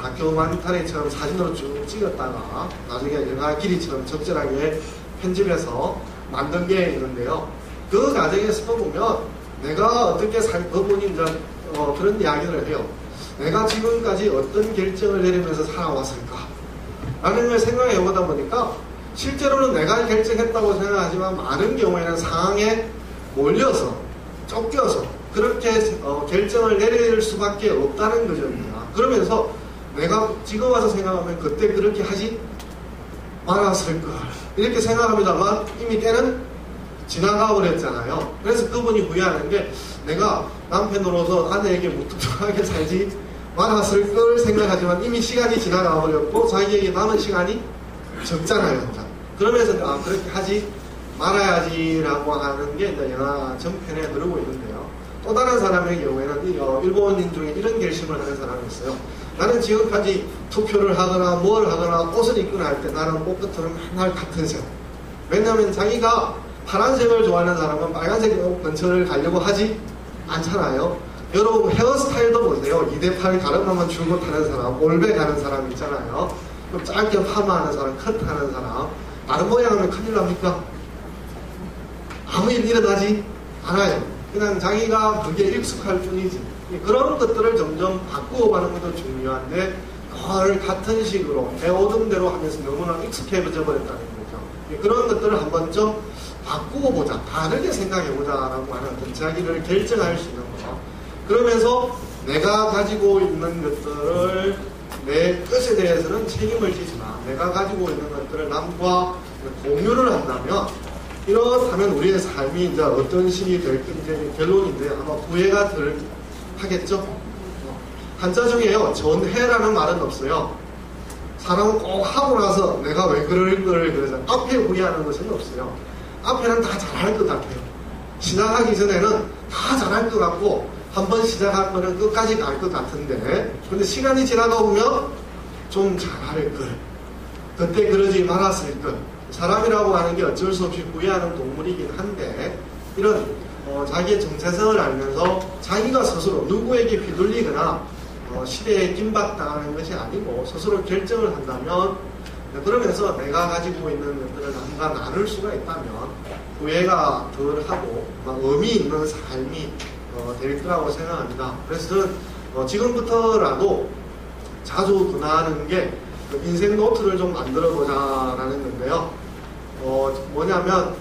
다큐멘터리처럼 사진으로 쭉 찍었다가 나중에 영화 길이처럼 적절하게 편집해서 만든 게 있는데요. 그 과정에서 보면 내가 어떻게 그분이 이제 그런 이야기를 해요. 내가 지금까지 어떤 결정을 내리면서 살아왔을까? 라는 걸 생각해 보다 보니까 실제로는 내가 결정했다고 생각하지만 많은 경우에는 상황에 몰려서 쫓겨서 그렇게 결정을 내릴 수밖에 없다는 거죠. 그러면서 내가 지금 와서 생각하면 그때 그렇게 하지 말았을걸 이렇게 생각합니다만 이미 때는 지나가 버렸잖아요. 그래서 그분이 후회하는 게 내가 남편으로서 아내에게 무뚝뚝하게 살지 말았을 걸 생각하지만 이미 시간이 지나가 버렸고 자기에게 남은 시간이 적잖아요. 그러면서 그렇게 하지 말아야지라고 하는 게 이제 영화 전편에 흐르고 있는데요. 또 다른 사람의 경우에는 일본인 중에 이런 결심을 하는 사람이 있어요. 나는 지금까지 투표를 하거나 뭘 하거나 옷을 입거나 할 때 나는 옷 끝으로 맨날 같은 색. 왜냐하면 자기가 파란색을 좋아하는 사람은 빨간색 옷 근처를 가려고 하지 않잖아요. 여러분 헤어스타일도 보세요. 2대8 가르마만 줄곧 하는 사람, 올베 가는 사람 있잖아요. 그럼 짧게 파마하는 사람, 컷하는 사람. 다른 모양하면 큰일 납니까? 아무 일 일어나지 않아요. 그냥 자기가 그게 익숙할 뿐이지. 그런 것들을 점점 바꾸어 가는 것도 중요한데 그걸 같은 식으로 배우던 대로 하면서 너무나 익숙해져 버렸다는 거죠. 그런 것들을 한번 좀 바꾸어 보자. 다르게 생각해 보자라고 하는 어떤 자기를 결정할 수 있는 거죠. 그러면서 내가 가지고 있는 것들을 내 것에 대해서는 책임을 지지만 내가 가지고 있는 것들을 남과 공유를 한다면 이렇다면 우리의 삶이 이제 어떤 식이 될 건지 결론인데 아마 후회가 덜 하겠죠? 한자중에요, 전해라는 말은 없어요. 사람은 꼭 하고 나서 내가 왜 그럴 걸 그러잖아요. 앞에 후회하는 것은 없어요. 앞에는 다 잘할 것 같아요. 시작하기 전에는 다 잘할 것 같고 한번 시작할 거는 끝까지 갈 것 같은데 근데 시간이 지나다 보면 좀 잘할 걸. 그때 그러지 말았을 걸. 사람이라고 하는 게 어쩔 수 없이 후회하는 동물이긴 한데 이런 자기의 정체성을 알면서 자기가 스스로 누구에게 휘둘리거나 시대에 김박당하는 것이 아니고 스스로 결정을 한다면 그러면서 내가 가지고 있는 것들을 남과 나눌 수가 있다면 후회가 덜하고 의미 있는 삶이 될 거라고 생각합니다. 그래서 저는 지금부터라도 자주 권하는 게 인생 노트를 좀 만들어 보자라는 건데요. 뭐냐면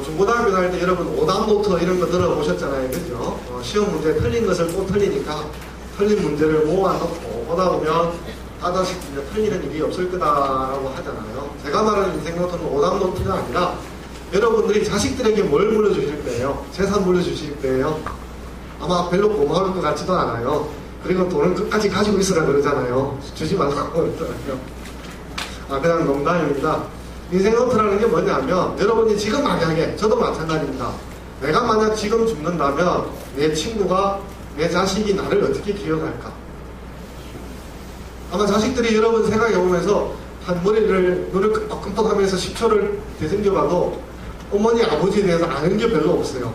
중고등학교 다닐 때 여러분 오답 노트 이런 거 들어보셨잖아요. 그죠? 시험 문제 틀린 것을 또 틀리니까 틀린 문제를 모아놓고 보다 보면 하다시 틀리는 일이 없을 거다라고 하잖아요. 제가 말하는 인생 노트는 오답 노트가 아니라 여러분들이 자식들에게 뭘 물려주실 거예요? 재산 물려주실 거예요? 아마 별로 고마울 것 같지도 않아요. 그리고 돈은 끝까지 가지고 있으라 그러잖아요. 주지 말라고 그러더라고요. 그냥 농담입니다. 인생 노트라는 게 뭐냐면 여러분이 지금 만약에 저도 마찬가지입니다. 내가 만약 지금 죽는다면 내 친구가 내 자식이 나를 어떻게 기억할까? 아마 자식들이 여러분 생각해보면서 한 머리를 눈을 끔뻑끔뻑하면서 10초를 되새겨봐도 어머니 아버지에 대해서 아는 게 별로 없어요.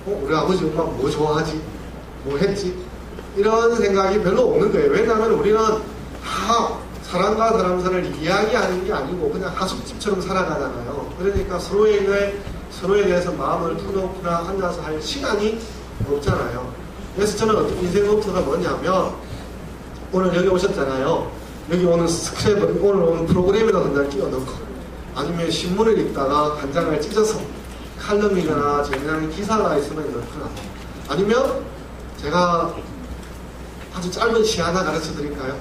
우리 아버지 엄마 뭐 좋아하지? 뭐 했지? 이런 생각이 별로 없는 거예요. 왜냐하면 우리는 다 사람과 사람 사이를 이야기하는 게 아니고 그냥 하숙집처럼 살아가잖아요. 그러니까 서로에 대해서 마음을 터놓거나 앉아서 할 시간이 없잖아요. 그래서 저는 어떤 인생 노트가 뭐냐면 오늘 여기 오셨잖아요. 여기 오는 스크랩을 오늘 오는 프로그램에다 한 장 끼워넣고 아니면 신문을 읽다가 한 장을 찢어서 칼럼이거나 재미난 기사가 있으면 넣거나 아니면 제가 아주 짧은 시 하나 가르쳐 드릴까요?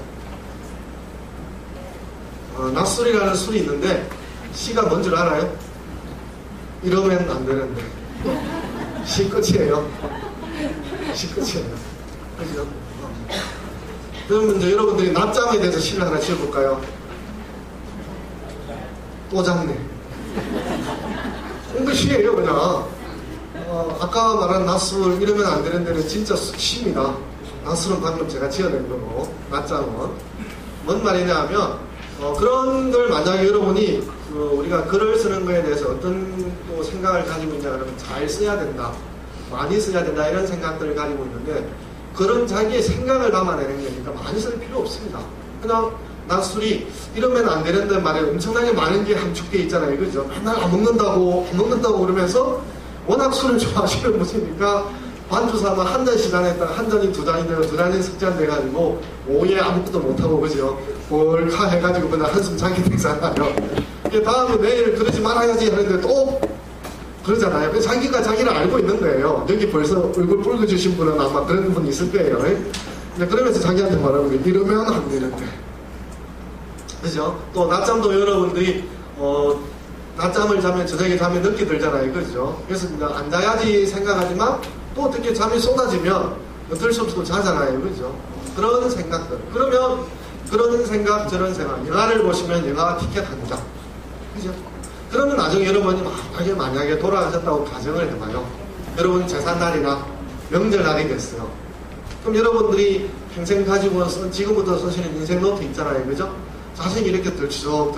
낯술이라는 술이 있는데 시가 뭔 줄 알아요? 이러면 안 되는데 시 끝이에요. 시 끝이에요. 그죠? 그러면 이제 여러분들이 낮잠에 대해서 시를 하나 지어볼까요? 또 잤네. 이거 시예요 그냥. 아까 말한 낯술 이러면 안 되는 데는 진짜 시입니다. 낯술은 방금 제가 지어낸 거고 낮잠은 뭔 말이냐 하면 그런 걸 만약에 여러분이 우리가 글을 쓰는 거에 대해서 어떤 또 생각을 가지고 있냐 그러면 잘 써야 된다, 많이 써야 된다 이런 생각들을 가지고 있는데 그런 자기의 생각을 담아내는 거니까 많이 쓸 필요 없습니다. 그냥 낯술이 이러면 안 되는데 말에 엄청나게 많은 게 함축되어 있잖아요. 그죠? 맨날 안 먹는다고 그러면서 워낙 술을 좋아하시는 분이니까 반주 삼아 한 잔씩 안 했다가 한 잔이 두 잔이 되고 두 잔이 석 잔 돼가지고 오후에 아무것도 못하고 그죠? 볼카 해가지고 그냥 한숨 자게 되잖아요. 다음에 내일 그러지 말아야지 하는데 또 그러잖아요. 그래서 자기가 자기를 알고 있는 거예요. 여기 벌써 얼굴 붉어주신 분은 아마 그런 분 있을 거예요. 근데 그러면서 자기한테 말하는 거예요. 이러면 안 되는데. 그죠? 또 낮잠도 여러분들이 낮잠을 자면 저녁에 자면 늦게 들잖아요. 그죠? 그래서 이제 안 자야지 생각하지만 또 어떻게 잠이 쏟아지면 어쩔 수 없이 자잖아요. 그죠? 그런 생각들. 그러면 그런 생각 저런 생각 영화를 보시면 영화 티켓 한 장. 그죠? 그러면 나중에 여러분이 만약에 돌아가셨다고 가정을 해봐요. 여러분 재산날이나 명절날이 됐어요. 그럼 여러분들이 평생 가지고 지금부터 쓰시는 인생 노트 있잖아요. 그죠? 자신이 이렇게 들치고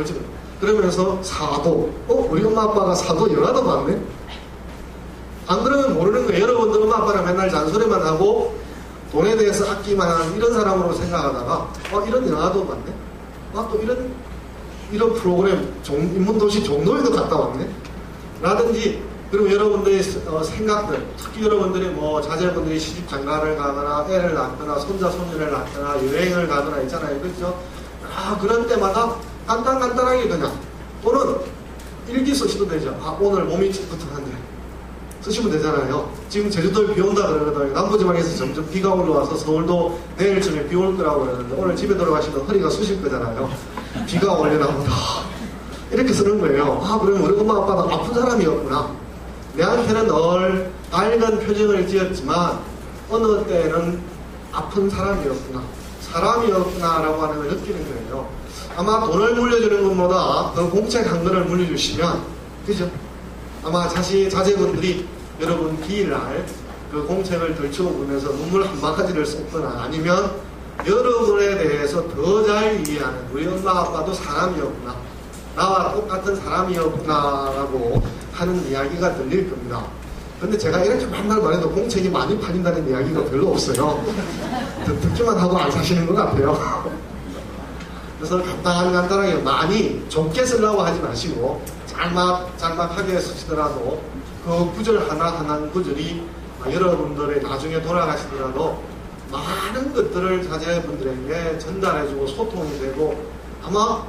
그러면서 사도 우리 엄마 아빠가 사도 영화도 봤네? 안 그러면 모르는 거예요. 여러분들 엄마 아빠랑 맨날 잔소리만 하고 돈에 대해서 아끼만 하는 이런 사람으로 생각하다가 이런 영화도 봤네? 또 이런 프로그램 인문도시 종로에도 갔다 왔네? 라든지 그리고 여러분들의 생각들 특히 여러분들이 자제분들이 시집장가를 가거나 애를 낳거나 손자 손녀를 낳거나 여행을 가거나 있잖아요. 그렇죠? 그런 때마다 간단하게 그냥 또는 일기 쓰셔도 되죠. 오늘 몸이 찌뿌듯한데 쓰시면 되잖아요. 지금 제주도에 비 온다 그러거든요. 남부지방에서 점점 비가 올라와서 서울도 내일쯤에 비 올 거라고 그러는데 오늘 집에 들어가시면 허리가 쑤실 거잖아요. 비가 오려나 보다. 이렇게 쓰는 거예요. 아, 그럼 우리 엄마 아빠도 아픈 사람이었구나. 내한테는 늘 밝은 표정을 지었지만 어느 때는 아픈 사람이었구나. 사람이었구나라고 하는 걸 느끼는 거예요. 아마 돈을 물려주는 것보다 그 공책 한 권을 물려주시면, 그죠? 아마 자제분들이 여러분 기일날 그 공책을 덜쳐보면서 눈물 한 바가지를 쏟거나 아니면 여러분에 대해서 더 잘 이해하는 우리 엄마 아빠도 사람이었구나. 나와 똑같은 사람이었구나라고 하는 이야기가 들릴 겁니다. 근데 제가 이렇게 맨날 말해도 공책이 많이 팔린다는 이야기가 별로 없어요. 듣기만 하고 안 사시는 것 같아요. 그래서 간단하게 많이 좁게 쓰려고 하지 마시고 짤막하게 쓰시더라도 그 구절 하나 구절이 여러분들의 나중에 돌아가시더라도 많은 것들을 자제분들에게 전달해주고 소통이 되고 아마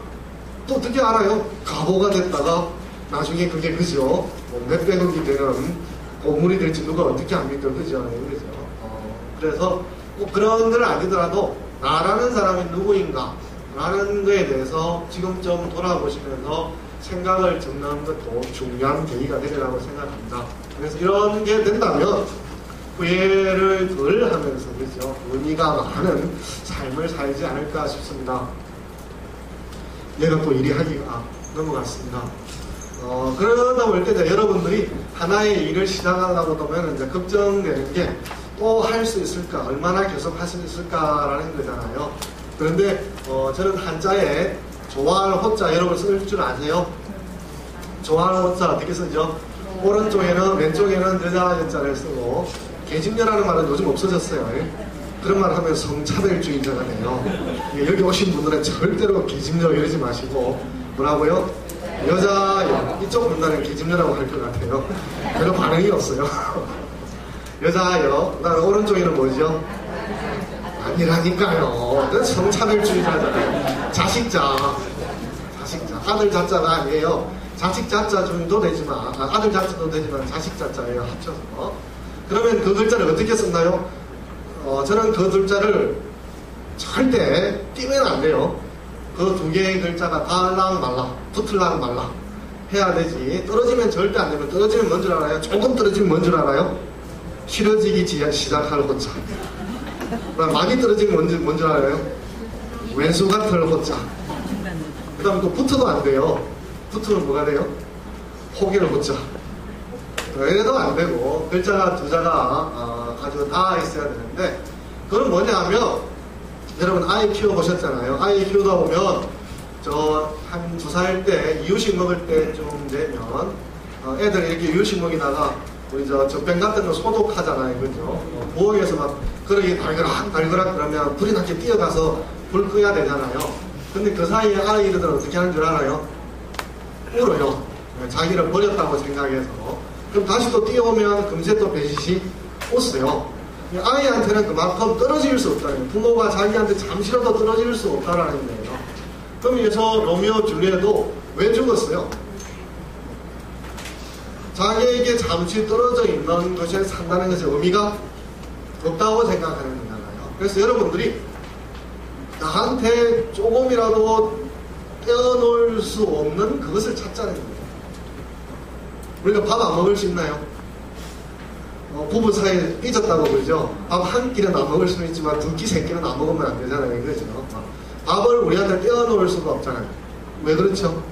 또 어떻게 알아요? 가보가 됐다가 나중에 그게 그죠? 뭐 몇백억이 되는 고물이 될지 누가 어떻게 압니까? 그죠? 그죠? 그래서 꼭 그런 걸 아니더라도 나라는 사람이 누구인가 라는 거에 대해서 지금 좀 돌아보시면서 생각을 적는 것도 중요한 계기가 되리라고 생각합니다. 그래서 이런 게 된다면 후회를 덜 하면서 그죠? 의미가 많은 삶을 살지 않을까 싶습니다. 얘가 또 이리 하기가 넘어갔습니다. 그러다 볼 때 여러분들이 하나의 일을 시작하려고 보면 이제 걱정되는 게 또 할 수 있을까? 얼마나 계속 할 수 있을까라는 거잖아요. 그런데 저는 한자에 좋아할 호자 여러분 쓸 줄 아세요? 좋아할 호자 어떻게 쓰죠? 오른쪽에는 왼쪽에는 여자 여자를 쓰고 계집녀라는 말은 요즘 없어졌어요. 그런 말 하면 성차별주의자가 돼요. 여기 오신 분들은 절대로 계집녀 이러지 마시고 뭐라고요? 여자 이쪽 문단은 계집녀라고 할 것 같아요. 별로 반응이 없어요. 여자요. 그다음에 오른쪽에는 뭐죠? 아니라니까요. 성차별주의자잖아요. 자식자. 아들 자자가 아니에요. 자식 자자 중도 되지만 아들 자자도 되지만 자식 자자예요. 합쳐서. 그러면 그 글자를 어떻게 썼나요? 저는 그 글자를 절대 띄면 안 돼요. 그 두 개의 글자가 닿을랑 말라, 붙을랑 말라 해야 되지. 떨어지면 절대 안 되면 떨어지면 뭔 줄 알아요? 조금 떨어지면 뭔 줄 알아요? 싫어지기 시작할 호자. 많이 떨어지면 뭔 줄 알아요? 왼수 같을 호자. 그 다음에 또 붙어도 안 돼요. 붙으면 뭐가 돼요? 호기를 호자. 이래도 안 되고 글자가 두 자가 아주 닿아 있어야 되는데 그건 뭐냐 하면 여러분 아이 키워보셨잖아요. 아이 키우다 보면 저 한 2살 때 이유식 먹을 때쯤 되면 애들 이렇게 이유식 먹이다가 우리 저 젖병 같은 거 소독하잖아요. 그죠? 부엌에서 막 그러기 달그락 그러면 불이 나게 뛰어가서 불 끄야 되잖아요. 근데 그 사이에 아이들은 어떻게 하는 줄 알아요? 울어요. 자기를 버렸다고 생각해서. 그럼 다시 또 뛰어오면 금세 또 배시시 웃어요. 아이한테는 그만큼 떨어질 수 없다는 거예요. 부모가 자기한테 잠시라도 떨어질 수 없다라는 거예요. 그럼 여기서 로미오 줄리엣도 왜 죽었어요? 자기에게 잠시 떨어져 있는 것에 산다는 것의 의미가 없다고 생각하는 거잖아요. 그래서 여러분들이 나한테 조금이라도 떼어놓을 수 없는 그것을 찾자는 거예요. 우리가 밥 안 먹을 수 있나요? 부부 사이에 삐졌다고 그러죠. 밥 한 끼는 안 먹을 수는 있지만 2끼, 3끼는 안 먹으면 안 되잖아요. 그렇죠? 밥을 우리한테 떼어놓을 수가 없잖아요. 왜 그렇죠?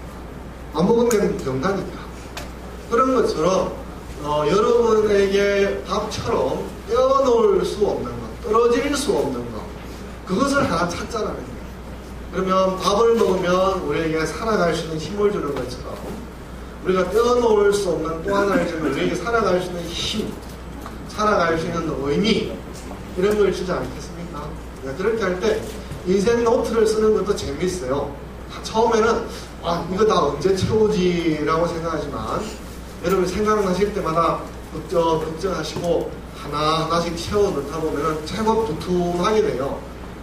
안 먹으면 병나니까. 그런 것처럼 여러분에게 밥처럼 떼어놓을 수 없는 것, 떨어질 수 없는 것, 그것을 하나 찾자라는 거예요. 그러면 밥을 먹으면 우리에게 살아갈 수 있는 힘을 주는 것처럼 우리가 떼어놓을 수 없는 또 하나의 점은 우리에게 살아갈 수 있는 힘, 살아갈 수 있는 의미 이런 걸 주지 않겠습니까? 그렇게 할 때 인생 노트를 쓰는 것도 재밌어요. 처음에는 이거 다 언제 채우지 라고 생각하지만 여러분 생각나실 때마다 걱정하시고 하나하나씩 채워 넣다 보면 제법 두툼하게 돼요.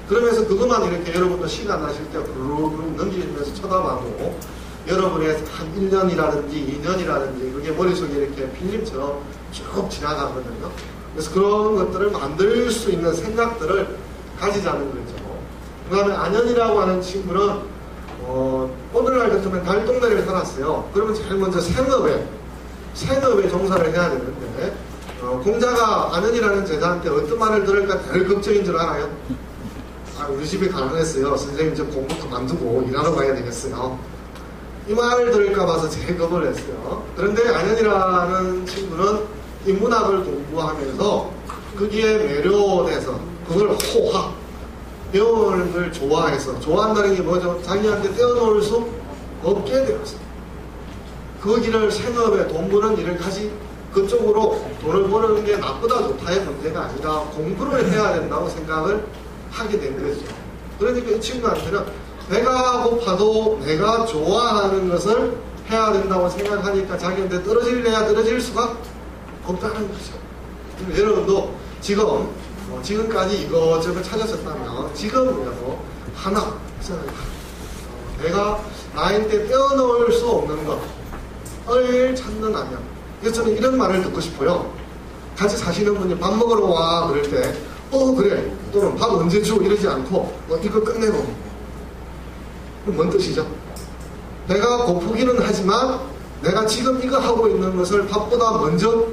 그러면서 그것만 이렇게 여러분도 시간 나실 때 부르르 넘기면서 쳐다봐도 여러분의 한 1년이라든지 2년이라든지 그게 머릿속에 이렇게 필름처럼 쭉 지나가거든요. 그래서 그런 것들을 만들 수 있는 생각들을 가지자는 거죠. 그 다음에 안현이라고 하는 친구는 오늘날 같으면 달동네를 살았어요. 그러면 제일 먼저 생업에 종사를 해야 되는데, 공자가 아는이라는 제자한테 어떤 말을 들을까 늘 걱정인 줄 알아요? 우리 집이 가난했어요. 선생님 저 공부 그만두고 일하러 가야 되겠어요. 이 말을 들을까 봐서 제일 겁을 냈어요. 그런데 안현이라는 친구는 인문학을 공부하면서 거기에 매료돼서 그걸 호화, 배우는 걸 좋아해서, 좋아한다는 게 뭐죠? 자기한테 떼어놓을 수 없게 되었어요. 그 길을 생업에 돈 버는 일을 다시 그쪽으로 돈을 버는 게 나쁘다 좋다의 문제가 아니라 공부를 해야 된다고 생각을 하게 된 거죠. 그러니까 이 친구한테는 배가 고파도 내가 좋아하는 것을 해야 된다고 생각하니까 자기한테 떨어질래야 떨어질 수가 없다는 거죠. 여러분도 지금까지 이것저것 찾았었다면 지금이라도 하나 내가 나한테 떼어놓을 수 없는 것을 찾는다면, 그래서 저는 이런 말을 듣고 싶어요. 같이 사시는 분이 밥 먹으러 와 그럴 때 그래, 또는 밥 언제 줘 이러지 않고 이거 끝내고, 뭔 뜻이죠? 내가 고프기는 하지만 내가 지금 이거 하고 있는 것을 밥보다 먼저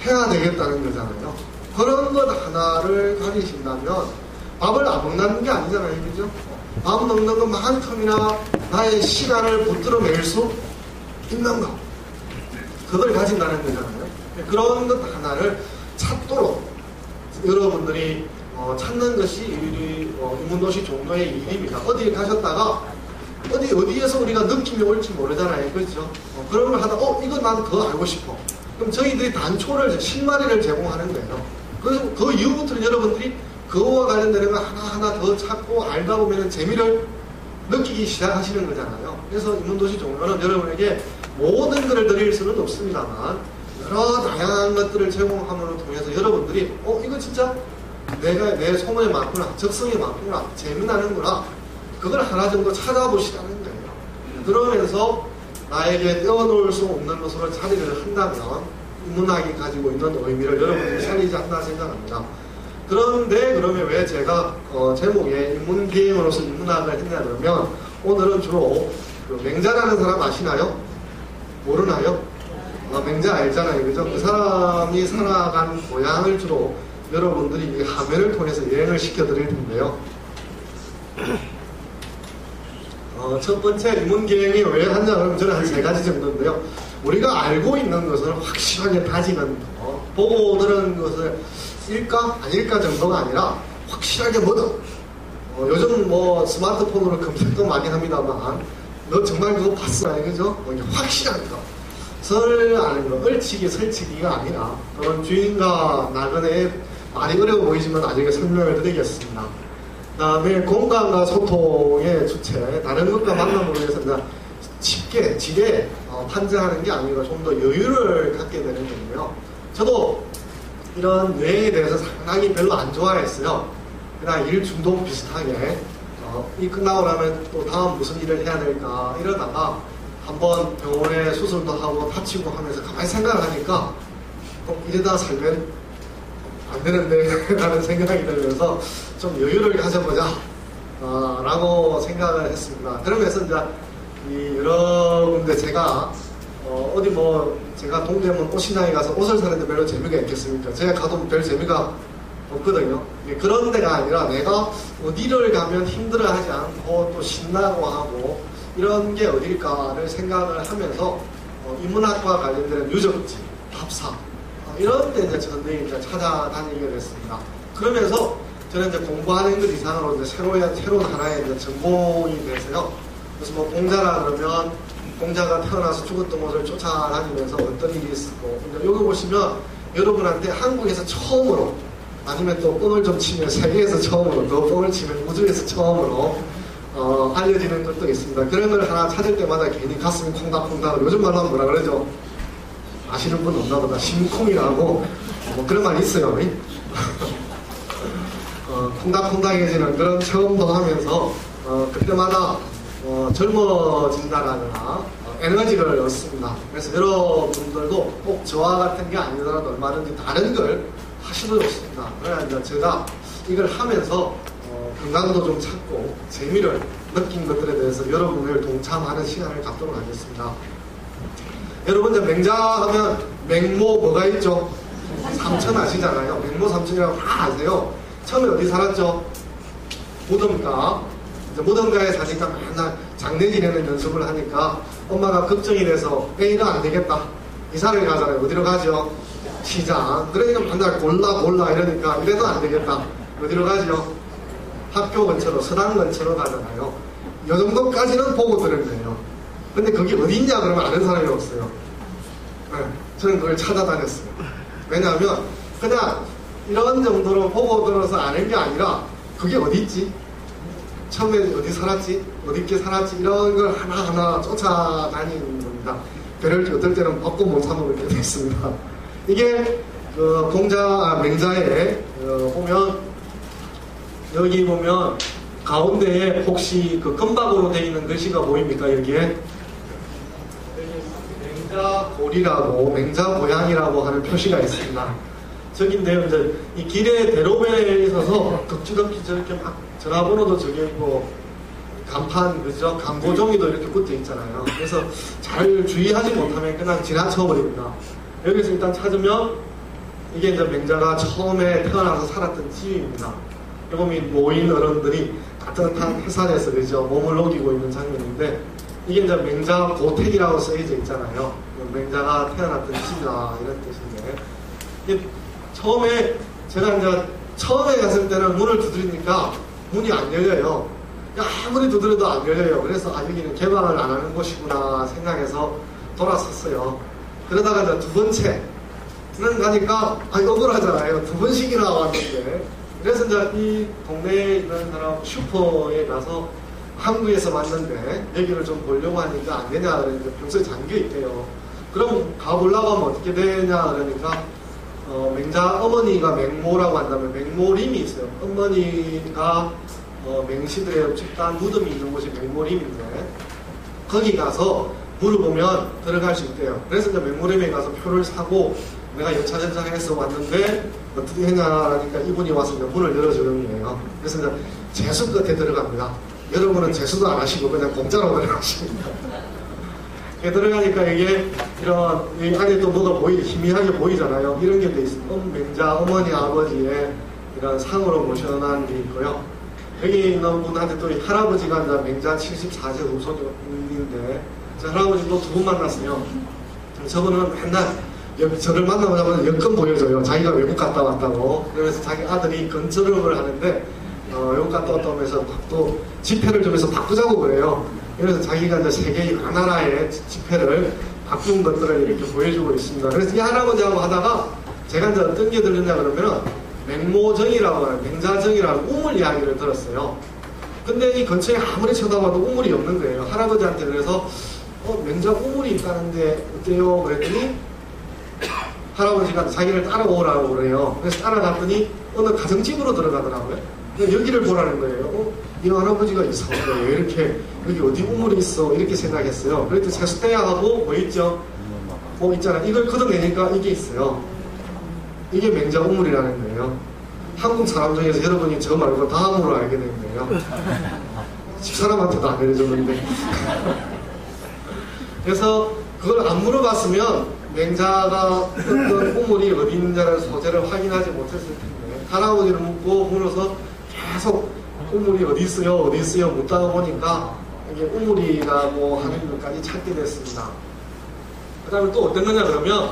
해야 되겠다는 거잖아요. 그런 것 하나를 가지신다면 밥을 안 먹는 게 아니잖아요. 그죠? 밥 먹는 것만큼이나 나의 시간을 붙들어낼 수 있는 것, 그걸 가진다는 거잖아요. 그런 것 하나를 찾도록 여러분들이 찾는 것이 인문도시 종로의 일입니다. 어디에 가셨다가 어디에서 우리가 느낌이 올지 모르잖아요. 그렇죠? 그런 걸 하다 이거 난 더 알고 싶어. 그럼 저희들이 단초를 실마리를 제공하는 거예요. 그래서 그 이후부터는 여러분들이 그거와 관련되는 거 하나하나 더 찾고 알다 보면 재미를 느끼기 시작하시는 거잖아요. 그래서 인문도시 종로는 여러분에게 모든 것을 드릴 수는 없습니다만 여러 다양한 것들을 제공함으로 통해서 여러분들이 이거 진짜 내 소문에 맞구나, 적성에 맞구나, 재미나는구나, 그걸 하나 정도 찾아보시라는 거예요. 그러면서 나에게 떼어놓을 수 없는 것으로 자리를 한다면 인문학이 가지고 있는 의미를 여러분들이 살리지 않나 생각합니다. 그런데 그러면 왜 제가 제목에 인문계행으로서 인문학을 했냐 그러면, 오늘은 주로 맹자라는 사람 아시나요? 모르나요? 맹자 알잖아요. 그죠? 그 사람이 살아간 고향을 주로 여러분들이 이 화면을 통해서 여행을 시켜드릴 텐데요. 첫 번째 인문계행이 왜 하냐 그러면 저는 한 3가지 정도인데요. 우리가 알고 있는 것을 확실하게 다지는 거, 보고 들은 것을 일까 아닐까 정도가 아니라 확실하게 뭐든, 요즘 뭐 스마트폰으로 검색도 많이 합니다만 너 정말 그거 봤어? 그죠? 확실한 거, 설 아는 거, 얼치기 설치기가 아니라, 그런 주인과 나그네의 말이 어려워 보이지만 나중에 설명을 드리겠습니다. 그 다음에 공감과 소통의 주체, 다른 것과 만남으로 해서 쉽게 지게 판정하는 게 아니라 좀 더 여유를 갖게 되는 건데요. 저도 이런 여행에 대해서 상당히 별로 안 좋아했어요. 그냥 일 중독 비슷하게 이 끝나고 나면 또 다음 무슨 일을 해야 될까 이러다가 한번 병원에 수술도 하고 다치고 하면서 가만히 생각을 하니까 이러다 살면 안 되는데 라는 생각이 들면서 좀 여유를 가져보자 라고 생각을 했습니다. 그러면서 이제 여러 군데 제가 어디 제가 동대문 옷시장에 가서 옷을 사는데 별로 재미가 있겠습니까? 제가 가도 별 재미가 없거든요. 그런 데가 아니라 내가 어디를 가면 힘들어하지 않고 또 신나고 하고 이런 게 어딜까를 생각을 하면서 인문학과 관련된 유적지, 답사 이런 데 이제 전쟁이 이제 찾아다니게 됐습니다. 그러면서 저는 이제 공부하는 것 이상으로 이제 새로운 하나의 이제 전공이 돼서요. 그래서 공자라 그러면 공자가 태어나서 죽었던 곳을 쫓아다니면서 어떤 일이 있었고, 여기 보시면 여러분한테 한국에서 처음으로 아니면 또 뻥을 좀 치면 세계에서 처음으로, 또 뻥을 치면 우주에서 처음으로 알려지는 것도 있습니다. 그런 걸 하나 찾을 때마다 괜히 가슴이 콩닥콩닥, 요즘 말로 하면 뭐라 그러죠? 아시는 분 없나 보다. 심쿵이라고 그런 말이 있어요. 콩닥콩닥해지는 그런 체험도 하면서 그때마다 젊어진다라거나 에너지를 얻습니다. 그래서 여러분들도 꼭 저와 같은 게 아니더라도 얼마든지 다른 걸 하시면 좋습니다. 그래야 이제 제가 이걸 하면서 건강도 좀 찾고 재미를 느낀 것들에 대해서 여러분을 동참하는 시간을 갖도록 하겠습니다. 여러분 이제 맹자하면 맹모 뭐가 있죠? 삼천 아시잖아요. 맹모 삼천이라고 다 아세요. 처음에 어디 살았죠? 무덤가. 이제 무덤가에 사니까 맨날 장례 지내는 연습을 하니까 엄마가 걱정이 돼서 이거 안 되겠다. 이사를 가잖아요. 어디로 가죠? 시장. 그러니까 맨날 골라 이러니까 이래도 안 되겠다. 어디로 가죠? 학교 근처로, 서당 근처로 가잖아요. 이 정도까지는 보고 들은 거예요. 근데 거기 어디 있냐 그러면 아는 사람이 없어요. 네, 저는 그걸 찾아다녔어요. 왜냐하면 그냥 이런 정도로 보고 들어서 아는 게 아니라 그게 어디 있지? 처음에 어디 살았지? 어디 있게 살았지? 이런 걸 하나하나 쫓아다니는 겁니다. 배를 어떨 때는 벗고 못 사먹게 됐습니다. 이게 맹자에 보면 여기 보면 가운데에 혹시 그 금박으로 되어 있는 글씨가 보입니까? 여기에 맹자골이라고 맹자고향이라고 하는 표시가 있습니다. 저긴데요. 이제 이 길의 대로변에 있어서 덕지덕지 저렇게 막 전화번호도 적혀있고 간판 그죠? 광고종이도 이렇게 붙어 있잖아요. 그래서 잘 주의하지 못하면 그냥 지나쳐 버립니다. 여기서 일단 찾으면 이게 이제 맹자가 처음에 태어나서 살았던 집입니다. 여기 모인 어른들이 따뜻한 해산에서 그죠? 몸을 녹이고 있는 장면인데 이게 이제 맹자 고택이라고 써져 있잖아요. 맹자가 태어났던 집이다 이런 뜻인데 이게 처음에 제가 이제 처음에 갔을 때는 문을 두드리니까 문이 안 열려요. 아무리 두드려도 안 열려요. 그래서 여기는 개방을 안 하는 곳이구나 생각해서 돌아섰어요. 그러다가 이제 두 번째는 가니까 억울하잖아요. 두 번씩이나 왔는데 그래서 이제 이 동네에 있는 사람 슈퍼에 가서 한국에서 왔는데 여기를 좀 보려고 하니까 안 되냐 그러니까 평소에 잠겨 있대요. 그럼 가보려고 하면 어떻게 되냐 그러니까 맹자 어머니가 맹모라고 한다면 맹모림이 있어요. 어머니가 맹시들의 집단 무덤이 있는 곳이 맹모림인데 거기 가서 물어보면 들어갈 수 있대요. 그래서 이제 맹모림에 가서 표를 사고 내가 연차전차해서 왔는데 어떻게 했냐라니까 이분이 와서 이제 문을 열어주는 거예요. 그래서 이제 재수 끝에 들어갑니다. 여러분은 재수도 안 하시고 그냥 공짜로 들어가십니다. 들어가니까 이게 이런 이 안에 또 뭐가 희미하게 보이잖아요. 이런 게 돼 있습니다. 맹자 어머니 아버지의 이런 상으로 모셔놓은 게 있고요. 여기 있는 분한테 또 할아버지가 이제 맹자 74세 후손인데 저 할아버지 또 두 분 만났어요. 저분은 맨날 저를 만나보자마자 여권 보여줘요. 자기가 외국 갔다 왔다고. 그래서 자기 아들이 건설업을 하는데 외국 갔다 왔다고 하면서 또 지폐를 좀 해서 바꾸자고 그래요. 그래서 자기가 이제 세계 여러 나라의 지폐를 바꾼 것들을 이렇게 보여주고 있습니다. 그래서 이 할아버지하고 하다가 제가 이제 어떤 게 들렸냐 그러면 맹모정이라고 하는 맹자정이라는 우물 이야기를 들었어요. 근데 이 근처에 아무리 쳐다봐도 우물이 없는 거예요. 할아버지한테 그래서 맹자 우물이 있다는데 어때요? 그랬더니 할아버지가 자기를 따라오라고 그래요. 그래서 따라갔더니 어느 가정집으로 들어가더라고요. 여기를 보라는 거예요. 이 할아버지가 이상하다. 왜 이렇게 여기 어디 우물이 있어? 이렇게 생각했어요. 그랬더니 세수대야하고 뭐 있죠? 뭐 있잖아. 이걸 걷어내니까 이게 있어요. 이게 맹자 우물이라는 거예요. 한국 사람 중에서 여러분이 저 말고 다음으로 알게 된 거예요. 집사람한테도 안 알려줬는데. 그래서 그걸 안 물어봤으면 맹자가 어떤 우물이 어디 있는지라는 소재를 확인하지 못했을 텐데 할아버지를 묻고 물어서 계속 우물이 어디 있어요 묻다가 보니까 이게 우물이라고 하는 것까지 찾게 됐습니다. 그 다음에 또 어떤 거냐 그러면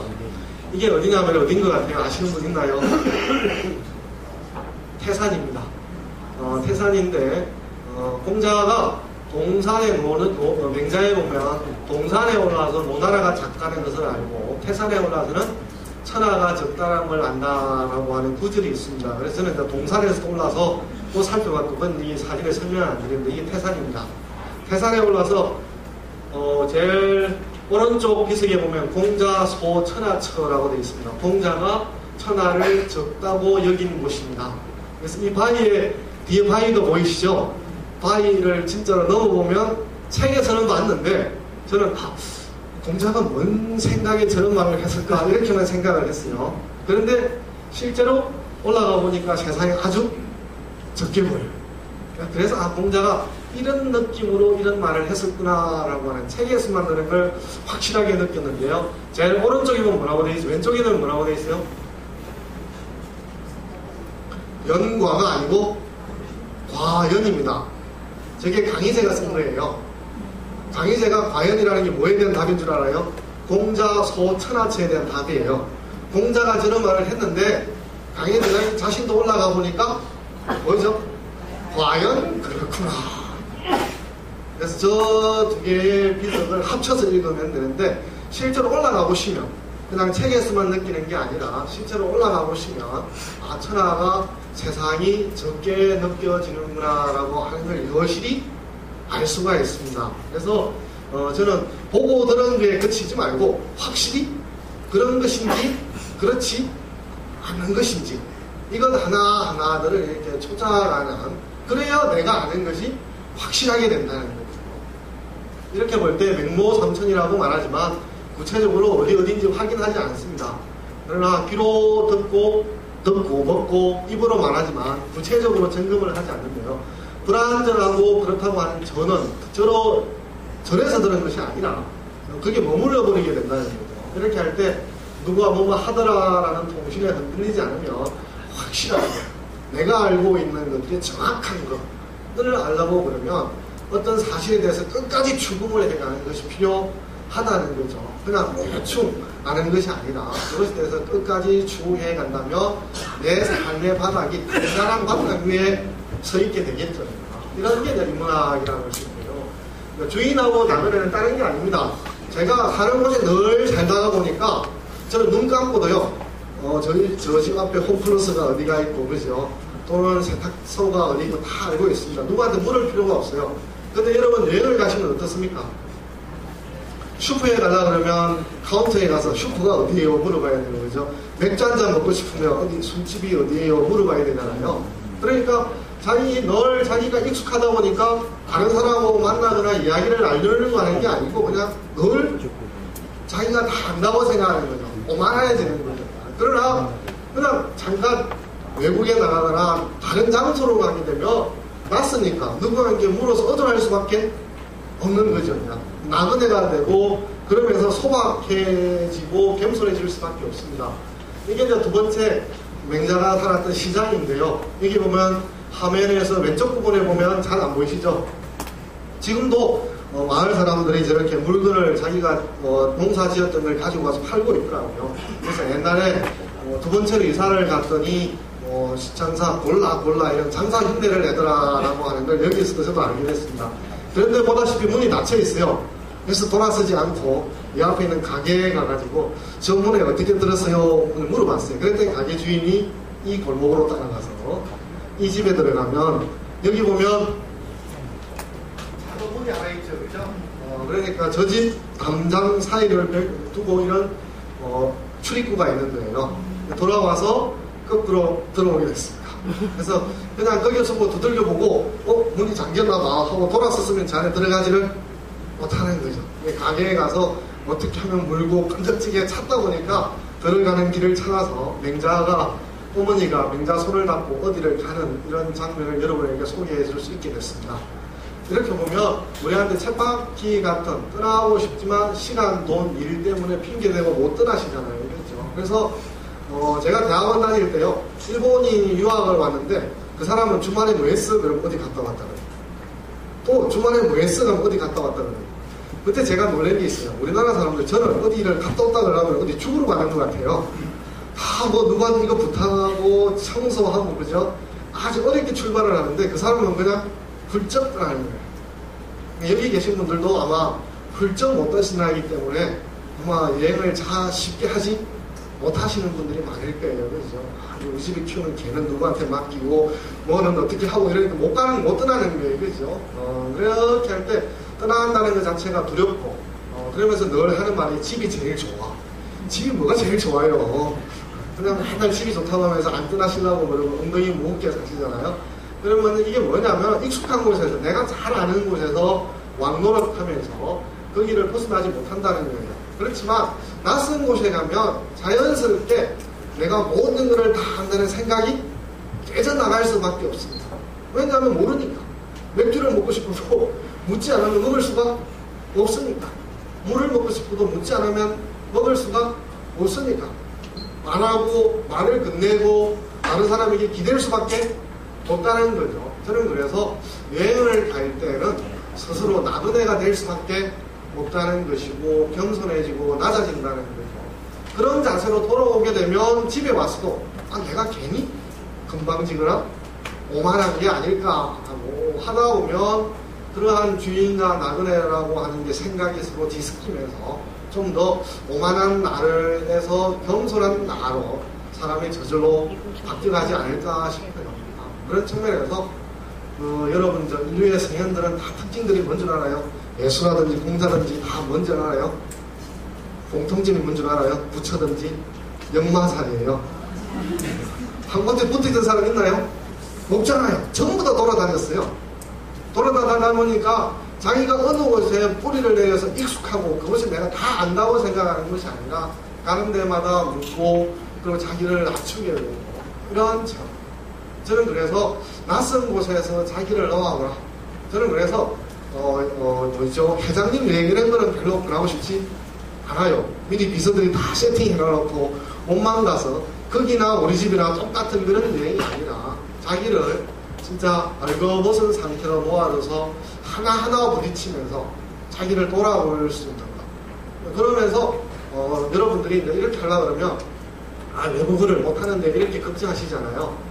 이게 어디냐면 어딘 것 같아요? 아시는 분 있나요? 태산입니다. 태산인데 공자가 동산에 맹자에 보면 동산에 올라와서 노나라가 작다는 것을 알고 태산에 올라와서는 천하가 적다는 안다라고 하는 구절이 있습니다. 그래서 저는 이제 동산에서 올라서 또 살펴봤고 그건 이 사진에 설명을 안 드리는데 이게 태산입니다. 태산에 올라서 제일 오른쪽 비석에 보면 공자소 천하처라고 되어 있습니다. 공자가 천하를 적다고 여긴 곳입니다. 그래서 이 바위에 뒤에 바위도 보이시죠? 바위를 진짜로 넘어보면 책에서는 봤는데 저는 공자가 뭔 생각에 저런 말을 했을까 이렇게만 생각을 했어요. 그런데 실제로 올라가 보니까 세상에 아주 적게 보여요. 그래서 공자가 이런 느낌으로 이런 말을 했었구나라고 하는 책에서만 드는 걸 확실하게 느꼈는데요. 제일 오른쪽에 보면 뭐라고 되어 있어요? 왼쪽에는 뭐라고 되어 있어요? 연과가 아니고 과연입니다. 저게 강희세가 쓴 거예요. 강희세가 과연이라는 게 뭐에 대한 답인 줄 알아요? 공자 소천하체에 대한 답이에요. 공자가 저런 말을 했는데 강희세가 자신도 올라가 보니까 뭐죠? 과연 그렇구나. 그래서 저 두 개의 비석을 합쳐서 읽으면 되는데 실제로 올라가 보시면 그냥 책에서만 느끼는 게 아니라 실제로 올라가 보시면 천하가 세상이 적게 느껴지는구나 라고 하는 걸 여실히 알 수가 있습니다. 그래서 저는 보고 들은 게 그치지 말고 확실히 그런 것인지 그렇지 않은 것인지 이것 하나하나들을 이렇게 초자하는 그래야 내가 아는 것이 확실하게 된다는 거죠. 이렇게 볼 때 맹모삼천이라고 말하지만 구체적으로 어딘지 확인하지 않습니다. 그러나 귀로 듣고 먹고 입으로 말하지만 구체적으로 점검을 하지 않는데요. 불완전하고 그렇다고 하는 전은 전에서 들은 것이 아니라 그게 머물러 버리게 된다는 거죠. 이렇게 할 때 누가 뭐뭐 하더라라는 통신에 흔들리지 않으면 확실하게 내가 알고 있는 것들이 정확한 것들을 알려고 그러면 어떤 사실에 대해서 끝까지 추궁을 해가는 것이 필요하다는 거죠. 그냥 대충 아는 것이 아니라 그것에 대해서 끝까지 추궁해 간다면 내 삶의 바닥이 단단한 바닥 위에 서 있게 되겠죠. 이런 게 인문학이라는 것이고요. 주인하고 나면에는 다른 게 아닙니다. 제가 사는 곳에 늘 살다가 보니까 저는 눈 감고도요. 저 집 앞에 홈플러스가 어디가 있고 그죠? 또는 세탁소가 어디 있고 다 알고 있습니다. 누구한테 물을 필요가 없어요. 근데 여러분 여행을 가시면 어떻습니까? 슈퍼에 가려고 그러면 카운터에 가서 슈퍼가 어디에요? 물어봐야 되는 거죠. 맥주 한잔 먹고 싶으면 술집이 어디에요? 물어봐야 되잖아요. 그러니까 늘 자기가 익숙하다 보니까 다른 사람하고 만나거나 이야기를 알려고 하는 게 아니고 그냥 늘 자기가 다 안다고 생각하는 거죠. 오만해지는 거죠. 그러나 그냥 잠깐 외국에 나가거나 다른 장소로 가게 되면 낯으니까 누구한테 물어서 얻어낼 수밖에 없는 거죠. 그냥 나그네가 되고 그러면서 소박해지고 겸손해질 수밖에 없습니다. 이게 이제 두 번째 맹자가 살았던 시장인데요. 여기 보면 화면에서 왼쪽 부분에 보면 잘 안 보이시죠? 지금도 마을 사람들이 저렇게 물건을 자기가 농사 지었던 걸 가지고 가서 팔고 있더라고요. 그래서 옛날에 두 번째로 이사를 갔더니 시장사 골라 이런 장사 흉내를 내더라라고 하는 걸 여기서 저도 알게 됐습니다. 그런데 보다시피 문이 닫혀 있어요. 그래서 돌아서지 않고 이 앞에 있는 가게에 가가지고 저 문에 어떻게 들었어요? 물어봤어요. 그랬더니 가게 주인이 이 골목으로 따라가서 이 집에 들어가면 여기 보면 문이 하나 있죠, 그죠? 그러니까 저 집 담장 사이를 두고 이런 출입구가 있는 거예요. 돌아와서 거꾸로 들어오게 됐습니다. 그래서 그냥 거기서 뭐 두들겨 보고 문이 잠겼나 봐 하고 돌아섰으면 자네 들어가지를 못하는 거죠. 가게에 가서 어떻게 하면 물고 끈적지게 찾다 보니까 들어가는 길을 찾아서 어머니가 맹자 손을 잡고 어디를 가는 이런 장면을 여러분에게 소개해 줄 수 있게 됐습니다. 이렇게 보면 우리한테 쳇바퀴 같은 떠나고 싶지만 시간, 돈, 일 때문에 핑계대고 못 떠나시잖아요. 그렇죠? 그래서 제가 대학원 다닐 때요. 일본인이 유학을 왔는데 그 사람은 주말에 뭐 했어? 그럼 어디 갔다 왔다 그래요. 또 주말에 뭐 했어? 그럼 어디 갔다 왔다 그래요. 그때 제가 놀란 게 있어요. 우리나라 사람들 저는 어디를 갔다 왔다 그러면 어디 죽으러 가는 것 같아요. 다 누구한테 이거 부탁하고 청소하고 그죠? 아주 어렵게 출발을 하는데 그 사람은 그냥 훌쩍 하는 거예요. 여기 계신 분들도 아마 훌쩍 못 하시나기 때문에 아마 여행을 쉽게 하지 못하시는 분들이 많을 거예요. 그죠? 우리 집에 키우는 개는 누구한테 맡기고 뭐는 어떻게 하고 이러니까 못 떠나는 거예요. 그죠? 그렇게 할 때 떠난다는 것 자체가 두렵고 그러면서 늘 하는 말이 집이 제일 좋아. 집이 뭐가 제일 좋아요? 그냥 맨날 집이 좋다고 하면서 안 떠나시려고 그러고 엉덩이 무겁게 사시잖아요. 그러면 이게 뭐냐면 익숙한 곳에서 내가 잘 아는 곳에서 왕노릇하면서 거기를 벗어나지 못한다는 거예요. 그렇지만 낯선 곳에 가면 자연스럽게 내가 모든 것을 다 한다는 생각이 깨져나갈 수밖에 없습니다. 왜냐하면 모르니까. 맥주를 먹고 싶어도 묻지 않으면 먹을 수가 없으니까. 물을 먹고 싶어도 묻지 않으면 먹을 수가 없으니까. 안 하고 말을 건네고 다른 사람에게 기댈 수밖에 없다는 거죠. 저는 그래서 여행을 갈 때는 스스로 나그네가 될 수밖에 없다는 것이고 겸손해지고 낮아진다는 거죠. 그런 자세로 돌아오게 되면 집에 와서도 내가 괜히 금방지거나 오만한 게 아닐까 하고 하다 보면 그러한 주인과 나그네라고 하는 게 생각이 서로 뒤섞이면서 좀 더 오만한 나를 해서 겸손한 나로 사람이 저절로 바뀌어가지 않을까 싶어요. 그런 측면에서 여러분 인류의 성현들은 다 특징들이 뭔지 알아요? 예수라든지 공자든지 다 뭔지 알아요? 공통점이 뭔지 알아요? 부처든지 역마살이에요. 한 군데 붙어있던 사람 있나요? 없잖아요. 전부 다 돌아다녔어요. 돌아다니다 보니까 자기가 어느 곳에 뿌리를 내려서 익숙하고 그것이 내가 다 안다고 생각하는 것이 아니라 가는 데마다 묻고 그리고 자기를 낮추게 되고 이런 점. 저는 그래서 낯선 곳에서 자기를 넣어보라. 저는 그래서 회장님 얘기를 거는 별로 그러고 싶지 않아요. 미리 비서들이 다 세팅해놓고 옷만 가서 거기나 우리 집이나 똑같은 그런 여행이 아니라 자기를 진짜 벌거벗은 상태로 모아줘서 하나하나 부딪히면서 자기를 돌아볼 수 있는 것. 그러면서 여러분들이 이제 이렇게 하려고 그러면 외국어를 못하는데 이렇게 걱정하시잖아요.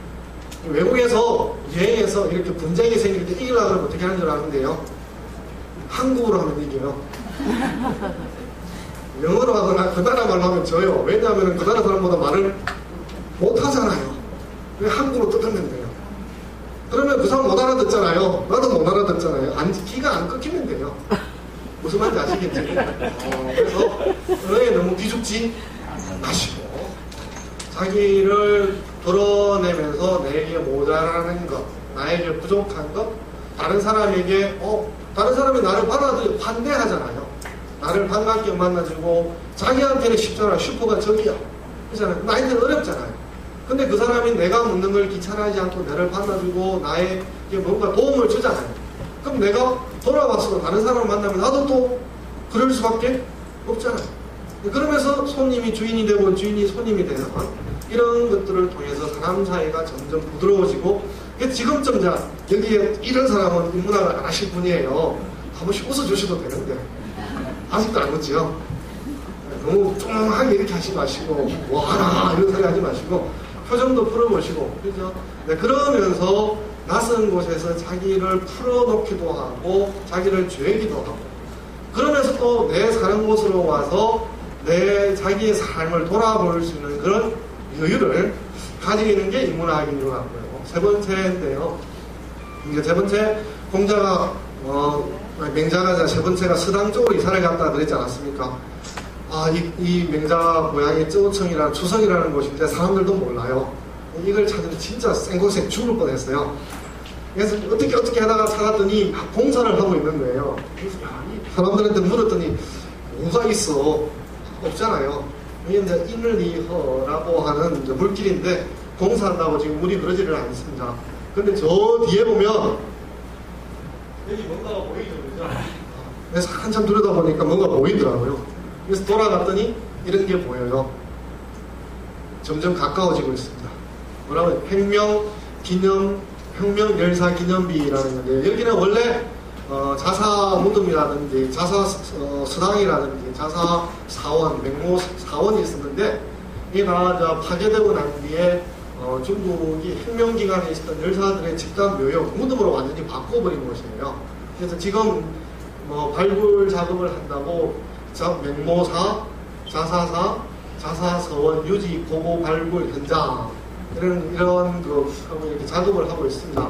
외국에서 여행에서 이렇게 분쟁이 생길 때 이기려고 하면 어떻게 하는 줄 아는데요? 한국어로 하면 이겨요. 영어로 하거나 그 나라 말로 하면 져요. 왜냐하면 그 나라 사람보다 말을 못하잖아요. 왜 한국어로 뜯으면 돼요. 그러면 그 사람 못 알아듣잖아요. 나도 못 알아듣잖아요. 귀가 안 끊기면 돼요. 무슨 말인지 아시겠지? 그래서 여행에 너무 기죽지 마시고 자기를 드러내면서 내게 모자라는 것, 나에게 부족한 것, 다른 사람에게 다른 사람이 나를 받아들여 반대하잖아요. 나를 반갑게 만나주고 자기한테는 쉽잖아요. 슈퍼가 저기야. 그렇잖아요. 나한테는 어렵잖아요. 근데 그 사람이 내가 묻는 걸 귀찮아하지 않고 나를 받아주고 나에게 뭔가 도움을 주잖아요. 그럼 내가 돌아와서 다른 사람을 만나면 나도 또 그럴 수밖에 없잖아요. 그러면서 손님이 주인이 되고 주인이 손님이 되는 이런 것들을 통해서 사람 사이가 점점 부드러워지고 지금쯤 여기에 이런 사람은 인문학을 안 하실 분이에요. 한 번씩 웃어주셔도 되는데 아직도 안 웃지요? 너무 쫑하게 이렇게 하지 마시고 와라 이런 소리 하지 마시고 표정도 풀어보시고 그죠? 네, 그러면서 낯선 곳에서 자기를 풀어놓기도 하고 자기를 죄기도 하고 그러면서 또 내 사는 곳으로 와서 자기의 삶을 돌아볼 수 있는 그런 여유를 가지는 게 인문학인 것 같고요. 세 번째인데요. 이제 세 번째 공자가 맹자가 세 번째가 서당 쪽으로 이사를 갔다 그랬지 않았습니까? 이 맹자 고향이 쩌우청이라는 추성이라는 곳인데 사람들도 몰라요. 이걸 찾으면 진짜 생고생 죽을 뻔했어요. 그래서 어떻게 하다가 찾았더니 봉사를 하고 있는 거예요. 그래서 이 사람들한테 물었더니 뭐가 있어? 없잖아요. 이게 이제 인을리허라고 하는 이제 물길인데 공사한다고 지금 물이 흐르지를 않습니다. 근데 저 뒤에 보면 여기 뭔가가 보이죠, 그죠? 그래서 한참 들여다보니까 뭔가 보이더라고요. 그래서 돌아갔더니 이런 게 보여요. 점점 가까워지고 있습니다. 뭐라고 혁명 열사 기념비라는 건데 여기는 원래 자사 무덤이라든지 자사 서당이라든지 자사 사원, 맹모 사원이 있었는데 이게 다 파괴되고 난 뒤에 중국이 혁명 기간에 있었던 열사들의 집단 묘역 무덤으로 완전히 바꿔버린 곳이에요. 그래서 지금 발굴 작업을 한다고 맹모사, 자사사, 자사서원 유지 보고 발굴 현장 이런 이렇게 작업을 하고 있습니다.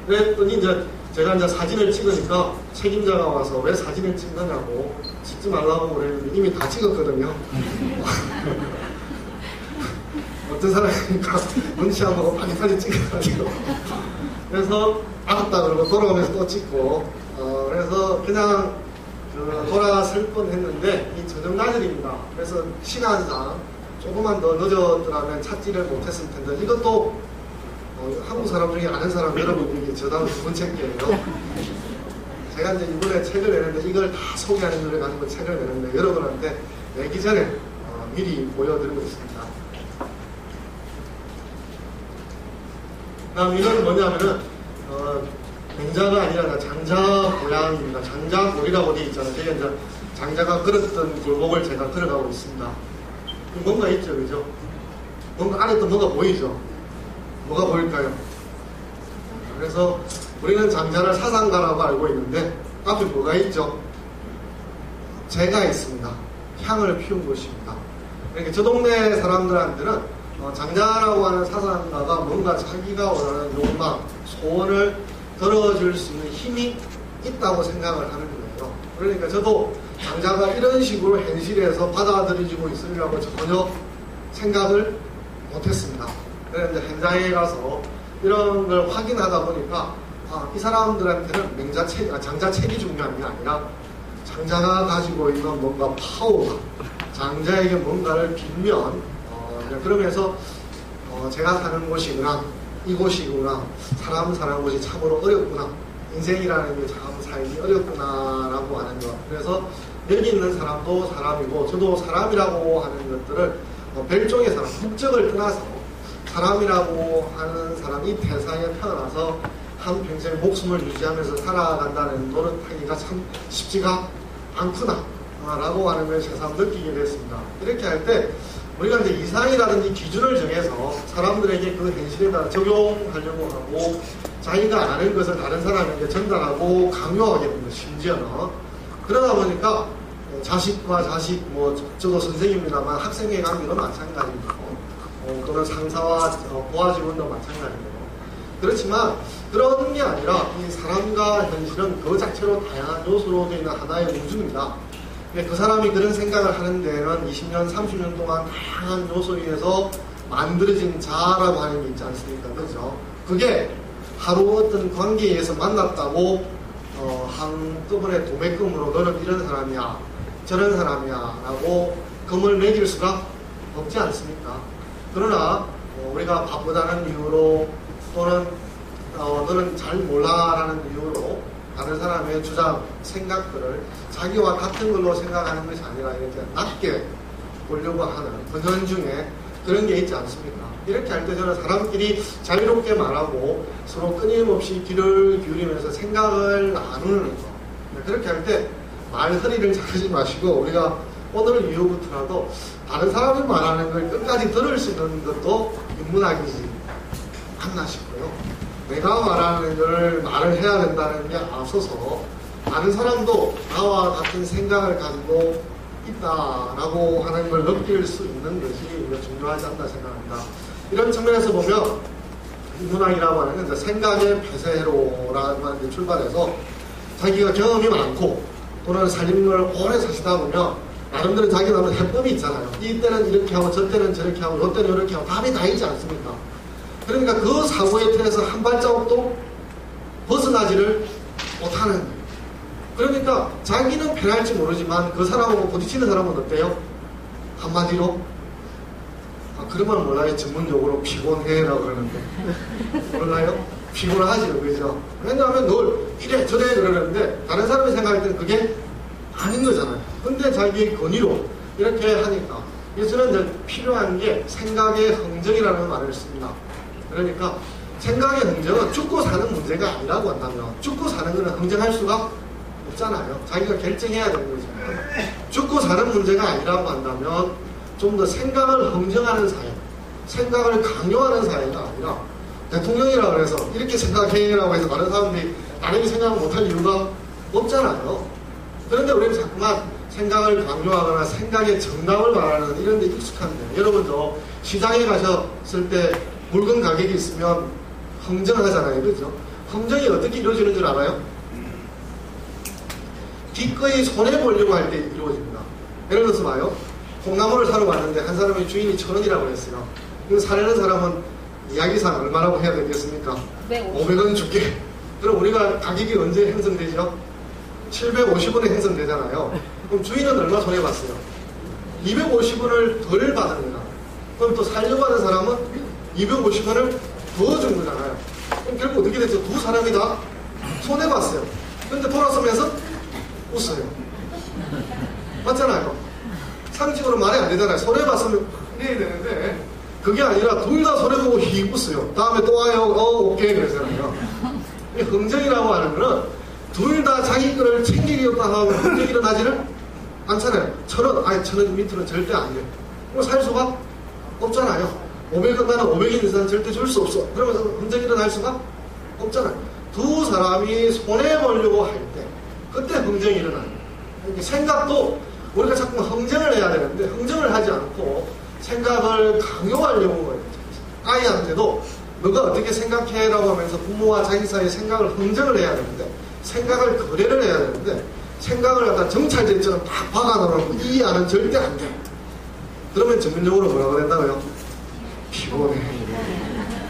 그랬더니 제가 사진을 찍으니까 책임자가 와서 왜 사진을 찍느냐고 찍지 말라고 그랬는데 이미 다 찍었거든요. 어떤 사람이니까 눈치 안 보고 빨리 찍어가지고 그래서 알았다 그러고 돌아오면서 또 찍고 그래서 그냥 돌아설 뻔했는데 이 저녁 낮일입니다. 그래서 시간상 조금만 더 늦었더라면 찾지를 못했을 텐데 이것도 한국 사람 중에 아는 사람 여러분이 저 다음 두 번째 게예요. 제가 이제 이번에 책을 내는데 이걸 다 소개하는 걸 가지고 책을 내는데 여러분한테 내기 전에 미리 보여드리고 있습니다. 다음 이건 뭐냐면은 맹자가 아니라 장자 모양입니다. 장자골이라고 되어 있잖아요. 제가 이제 장자가 걸었던 골목을 제가 걸어가고 있습니다. 뭔가 있죠, 그죠? 뭔가 안에 또 뭐가 보이죠? 뭐가 보일까요? 그래서 우리는 장자를 사상가라고 알고 있는데 앞에 뭐가 있죠? 재가 있습니다. 향을 피운 것입니다. 그러니까 저 동네 사람들한테는 장자라고 하는 사상가가 뭔가 자기가 원하는 욕망, 소원을 들어줄 수 있는 힘이 있다고 생각을 하는 거예요. 그러니까 저도 장자가 이런 식으로 현실에서 받아들여지고 있으리라고 전혀 생각을 못했습니다. 그런데 현장에 가서 이런 걸 확인하다 보니까 이 사람들한테는 장자책이 중요한 게 아니라 장자가 가지고 있는 뭔가 파워가 장자에게 뭔가를 빌면 그러면서 제가 사는 곳이구나, 이곳이구나, 사람 사는 곳이 참으로 어렵구나, 인생이라는 게 참 살기 어렵구나라고 하는 것. 그래서 여기 있는 사람도 사람이고 저도 사람이라고 하는 것들을 별종의 사람, 국적을 떠나서 사람이라고 하는 사람이 태상에 태어나서 한평생 목숨을 유지하면서 살아간다는 노릇하기가 참 쉽지가 않구나 라고 하는 걸 새삼 느끼게 됐습니다. 이렇게 할 때 우리가 이제 이상이라든지 기준을 정해서 사람들에게 그 현실에다 적용하려고 하고 자기가 아는 것을 다른 사람에게 전달하고 강요하게 됩니다. 심지어는 그러다 보니까 자식과 자식, 저도 선생님입니다만 학생의 관계도 마찬가지고 또는 상사와 보아 직원도 마찬가지고 그렇지만 그런 게 아니라 이 사람과 현실은 그 자체로 다양한 요소로 되어 있는 하나의 우주입니다. 그 사람이 그런 생각을 하는 데에는 20년, 30년 동안 다양한 요소에서 만들어진 자라고 하는 게 있지 않습니까? 그렇죠? 그게 하루 어떤 관계에서 만났다고 한꺼번에 도매금으로 너는 이런 사람이야, 저런 사람이야 라고 금을 매길 수가 없지 않습니까? 그러나 우리가 바쁘다는 이유로 또는 너는 잘 몰라라는 이유로 다른 사람의 주장, 생각들을 자기와 같은 걸로 생각하는 것이 아니라 이렇게 낮게 보려고 하는 은연중에 그런 게 있지 않습니까? 이렇게 할 때 저는 사람끼리 자유롭게 말하고 서로 끊임없이 귀를 기울이면서 생각을 나누는 거. 그렇게 할 때 말허리를 자르지 마시고 우리가 오늘 이후부터라도 다른 사람이 말하는 걸 끝까지 들을 수 있는 것도 인문학이지 않나 싶고요. 내가 말하는 걸 말을 해야 된다는 게 앞서서 다른 사람도 나와 같은 생각을 가지고 있다라고 하는 걸 느낄 수 있는 것이 중요하지 않나 생각합니다. 이런 측면에서 보면 인문학이라고 하는 건 이제 생각의 폐쇄로라고 하는 데 출발해서 자기가 경험이 많고 또는 삶을 오래 사시다 보면 나름대로 자기 나름의 해법이 있잖아요. 이때는 이렇게 하고 저 때는 저렇게 하고 저 때는 이렇게 하고 답이 다 있지 않습니까? 그러니까 그 사고의 틀에서 한 발자국도 벗어나지를 못하는 거예요. 그러니까 자기는 편할지 모르지만 그 사람하고 부딪히는 사람은 어때요? 한마디로 그러면 몰라요. 전문적으로 피곤해라고 그러는데 몰라요? 피곤하죠. 그죠? 왜냐하면 늘 이래 저래 그러는데 다른 사람이 생각할 때는 그게 아닌 거잖아요. 근데 자기의 권위로 이렇게 하니까 예수는 이제 필요한 게 생각의 흥정이라는 말을 씁니다. 그러니까 생각의 흥정은 죽고 사는 문제가 아니라고 한다면 죽고 사는 것은 흥정할 수가 없잖아요. 자기가 결정해야 되는 거죠. 죽고 사는 문제가 아니라고 한다면 좀 더 생각을 흥정하는 사회, 생각을 강요하는 사회가 아니라 대통령이라고 해서 이렇게 생각해라고 해서 다른 사람들이 다르게 생각을 못할 이유가 없잖아요. 그런데 우리는 자꾸만 생각을 강요하거나 생각의 정답을 말하는 이런 데 익숙한데 여러분도 시장에 가셨을 때 물건 가격이 있으면 흥정하잖아요. 그렇죠? 흥정이 어떻게 이루어지는 줄 알아요? 기꺼이 손해보려고 할 때 이루어집니다. 예를 들어서 봐요. 콩나물을 사러 갔는데 한 사람이 주인이 1,000원이라고 했어요. 이거 사려는 사람은 이야기상 얼마라고 해야 되겠습니까? 500원 줄게. 그럼 우리가 가격이 언제 형성되죠? 750원에 형성되잖아요. 그럼 주인은 얼마 손해봤어요? 250원을 덜 받은 거야. 그럼 또 살려고 하는 사람은 250원을 부어준 거잖아요. 그럼 결국 어떻게 됐죠? 두 사람이 다 손해봤어요. 근데 돌아서면서 웃어요. 맞잖아요. 상식으로 말이 안 되잖아요. 손해봤으면 해야 되는데 그게 아니라 둘 다 손해보고 히 웃어요. 다음에 또 와요. 오케이 그러잖아요. 이 흥정이라고 하는 거는 둘 다 자기 거를 챙기겠다 하고 흥정이 일어나지를 않잖아요. 천원 밑으로는 절대 안 돼요. 그럼 살 수가 없잖아요. 500원 나는 500원 이상 절대 줄 수 없어. 그러면서 흥정이 일어날 수가 없잖아요. 두 사람이 손해보려고 할 때 그때 흥정이 일어나요. 생각도 우리가 자꾸 흥정을 해야 되는데 흥정을 하지 않고 생각을 강요하려고 해요. 아이한테도 너가 어떻게 생각해라고 하면서 부모와 자기 사이에 생각을 흥정을 해야 되는데 생각을 거래를 해야 되는데 생각을 갖다 정찰제처럼 팍 박아놓으면 이 안은 절대 안 돼. 그러면 전문적으로 뭐라고 된다고요? 피곤해.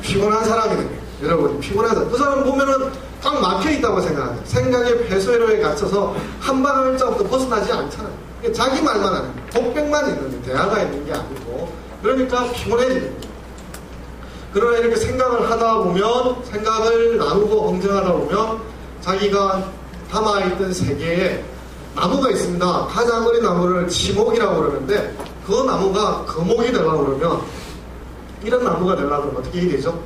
피곤한 사람이네. 여러분 피곤한 사람. 그 사람 보면은 딱 막혀있다고 생각하죠. 생각의 배수회로에 갇혀서 한 발자국도 벗어나지 않잖아요. 자기 말만 하는 독백만 있는데 대화가 있는 게 아니고 그러니까 피곤해지는 거죠. 그러나 이렇게 생각을 하다 보면 생각을 나누고 흥정하다 보면 자기가 담아있던 세계에 나무가 있습니다. 가장 어린 나무를 치목이라고 그러는데 그 나무가 거목이 되려고 그러면 이런 나무가 되려고 그러면 어떻게 해야 되죠?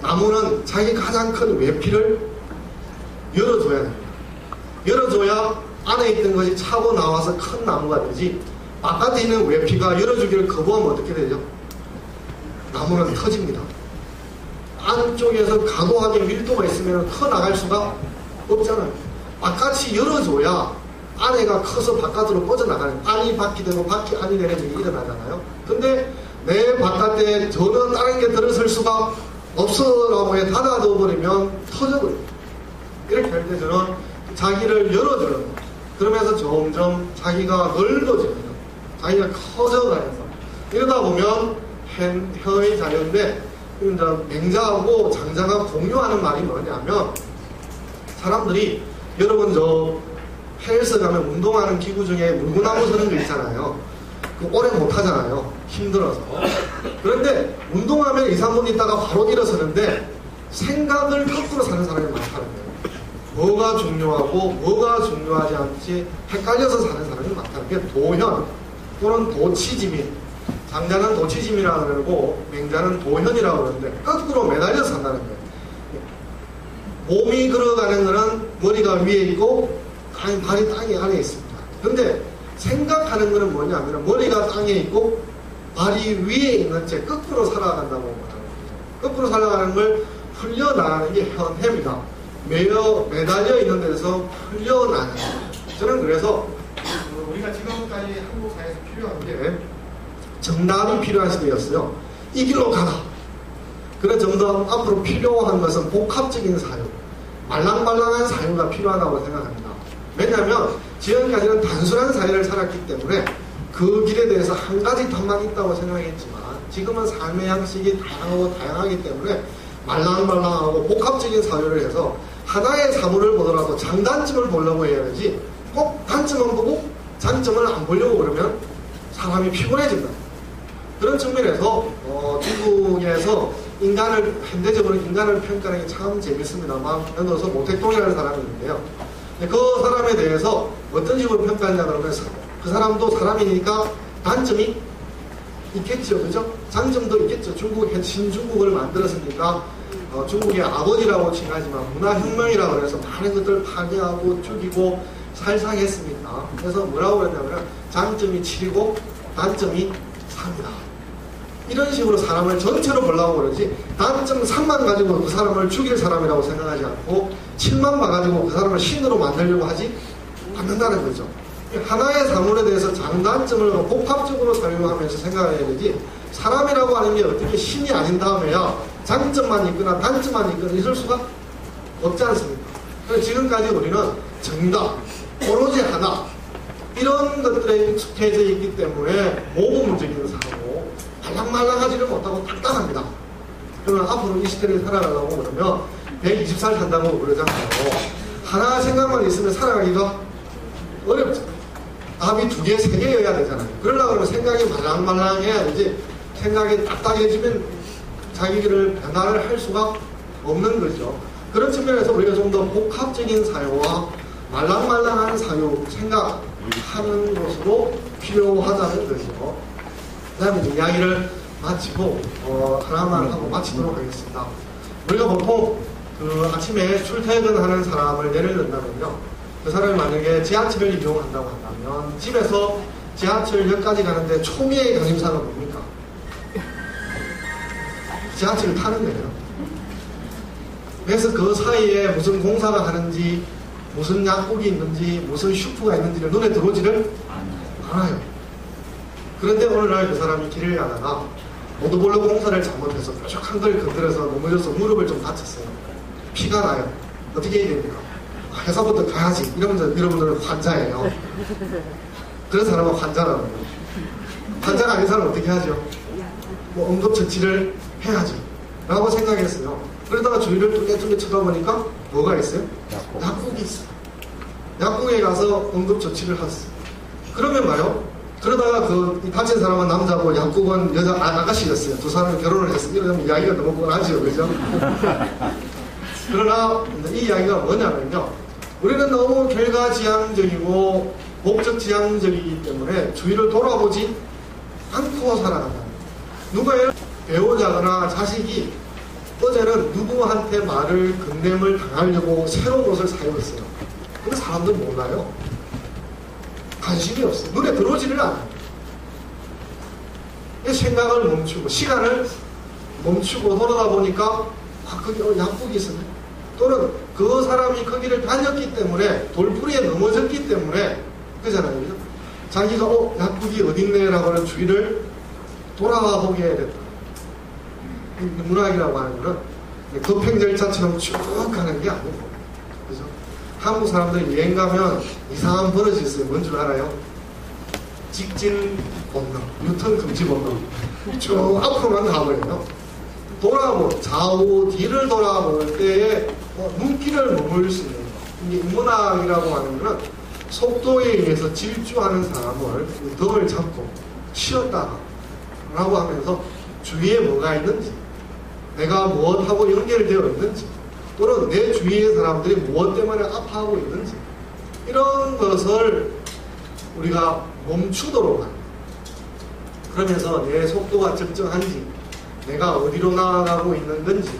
나무는 자기 가장 큰 외피를 열어줘야 됩니다. 열어줘야 안에 있던 것이 차고 나와서 큰 나무가 되지 바깥에 있는 외피가 열어주기를 거부하면 어떻게 되죠? 나무는 터집니다. 안쪽에서 과도하게 밀도가 있으면 커 나갈 수가 없잖아요. 바깥이 열어줘야 안에가 커서 바깥으로 뻗어나가는 안이 밖이 되고 밖이 안이 되는 일이 일어나잖아요. 근데 내 바깥에 전혀 다른 게 들어설 수가 없어라고 해 닫아둬버리면 터져버려요. 이렇게 할 때 저는 자기를 열어주는 거예요. 그러면서 점점 자기가 넓어지는 거예요. 자기가 커져가면서 이러다 보면 혀의 자료인데 맹자하고 장자가 공유하는 말이 뭐냐면 사람들이 여러분 저 헬스 가면 운동하는 기구 중에 물구나무 서는 거 있잖아요. 그 오래 못 하잖아요. 힘들어서. 그런데 운동하면 2, 3분 있다가 바로 일어서는데 생각을 거꾸로 사는 사람이 많다는 거예요. 뭐가 중요하고 뭐가 중요하지 않지 헷갈려서 사는 사람이 많다는 게 도현 또는 도치지민. 장자는 도치짐이라고 그러고 맹자는 도현이라고 그러는데 거꾸로 매달려서 산다는 거예요. 몸이 걸어가는 거는 머리가 위에 있고 발이 땅에 안에 있습니다. 그런데 생각하는 거는 뭐냐면 머리가 땅에 있고 발이 위에 있는 채 거꾸로 살아간다고 말하는 거죠. 거꾸로 살아가는 걸 풀려나가는 게 현해입니다. 매달려 있는 데서 풀려나가는 거예요. 저는 그래서 우리가 지금까지 한국 사회에서 필요한 게 정답이 필요한 시대였어요. 이 길로 가라. 그래 정답 앞으로 필요한 것은 복합적인 사유, 말랑말랑한 사유가 필요하다고 생각합니다. 왜냐하면 지금까지는 단순한 사유를 살았기 때문에 그 길에 대해서 한 가지 답만 있다고 생각했지만 지금은 삶의 양식이 다양하기 때문에 말랑말랑하고 복합적인 사유를 해서 하나의 사물을 보더라도 장단점을 보려고 해야 되지 꼭 단점만 보고 장점을 안 보려고 그러면 사람이 피곤해진다. 그런 측면에서 중국에서 현대적으로 인간을 평가하는 게 참 재밌습니다만 연도서 모택동이라는 사람이 있는데요. 그 사람에 대해서 어떤 식으로 평가하냐 그러면 그 사람도 사람이니까 단점이 있겠죠. 그죠? 장점도 있겠죠. 신중국을 만들었으니까 중국의 아버지라고 칭하지만 문화혁명이라고 해서 많은 것들을 파괴하고 죽이고 살상했습니다. 그래서 뭐라고 그랬냐면 장점이 7이고 단점이 3이다. 이런 식으로 사람을 전체로 보려고 그러지 단점 3만 가지고 그 사람을 죽일 사람이라고 생각하지 않고 7만 봐가지고 그 사람을 신으로 만들려고 하지 않는다는 거죠. 하나의 사물에 대해서 장단점을 복합적으로 사용하면서 생각해야 되지 사람이라고 하는 게 어떻게 신이 아닌 다음에야 장점만 있거나 단점만 있거나 있을 수가 없지 않습니까? 그래서 지금까지 우리는 정답, 오로지 하나 이런 것들에 익숙해져 있기 때문에 모범적인 사고 말랑말랑하지를 못하고 딱딱합니다. 그러면 앞으로 이 시대를 살아가려고 그러면 120살 산다고 그러잖아요. 하나 생각만 있으면 살아가기가 어렵잖아요. 답이 2개, 3개여야 되잖아요. 그러려고 하면 생각이 말랑말랑해야 되지 생각이 딱딱해지면 자기를 변화를 할 수가 없는 거죠. 그런 측면에서 우리가 좀 더 복합적인 사유와 말랑말랑한 사유 생각하는 것으로 필요하다는 거죠. 그 다음에 이야기를 마치고 하나만 하고 마치도록 하겠습니다. 우리가 보통 그 아침에 출퇴근하는 사람을 예를 든다면요, 그 사람이 만약에 지하철을 이용한다고 한다면 집에서 지하철역까지 가는데 초미의 관심사가 뭡니까? 지하철을 타는 거예요. 그래서 그 사이에 무슨 공사가 하는지, 무슨 약국이 있는지, 무슨 슈퍼가 있는지를 눈에 들어오지를 않아요. 그런데 오늘날 그 사람이 길을 가다가 모두볼로 공사를 잘못해서 뾰족한 걸 건드려서 넘어져서 무릎을 좀 다쳤어요. 피가 나요. 어떻게 해야 됩니까? 회사부터 가야지. 이러면서 여러분들은 환자예요. 그런 사람은 환자라고 해요. 환자가 아닌 사람은 어떻게 하죠? 뭐 응급처치를 해야지 라고 생각했어요. 그러다가 주위를 뚱게뚱게 쳐다보니까 뭐가 있어요? 약국이 있어요. 약국에 가서 응급처치를 했어요. 그러면 봐요. 그러다가 그 다친 사람은 남자고 약국은 여자 아가씨였어요. 두 사람이 결혼을 했어요. 이러면 이야기가 너무 뻔하죠, 그죠? 그러나 이 이야기가 뭐냐면요, 우리는 너무 결과지향적이고 목적지향적이기 때문에 주위를 돌아보지 않고 살아간다. 누가요? 배우자거나 자식이 어제는 누구한테 말을 건냄을 당하려고 새로운 옷을 사입었어요. 근데 사람들 몰라요. 관심이 없어요. 눈에 들어오지를 않아요. 생각을 멈추고 시간을 멈추고 돌아다 보니까 거기 약국이 있었네. 또는 그 사람이 거기를 다녔기 때문에 돌부리에 넘어졌기 때문에 그잖아요. 그죠? 자기가 약국이 어딨네 라고 하는 주위를 돌아와 보게 됐다. 문학이라고 하는 거는 급행 절차처럼 쭉 가는 게 아니고, 그죠? 한국 사람들이 여행 가면 이상한 버릇이 있어요. 뭔 줄 알아요? 직진 본능, 유턴 금지 본능. 쭉 앞으로만 가버려요. 좌우 뒤를 돌아볼 때에 눈길을 머물 수 있는 거. 이게 인문학이라고 하는 거는 속도에 의해서 질주하는 사람을 덤을 잡고 쉬었다가 라고 하면서 주위에 뭐가 있는지, 내가 무엇하고 연결되어 있는지, 또는 내 주위의 사람들이 무엇 때문에 아파하고 있는지, 이런 것을 우리가 멈추도록 하는, 그러면서 내 속도가 적정한지, 내가 어디로 나아가고 있는 건지,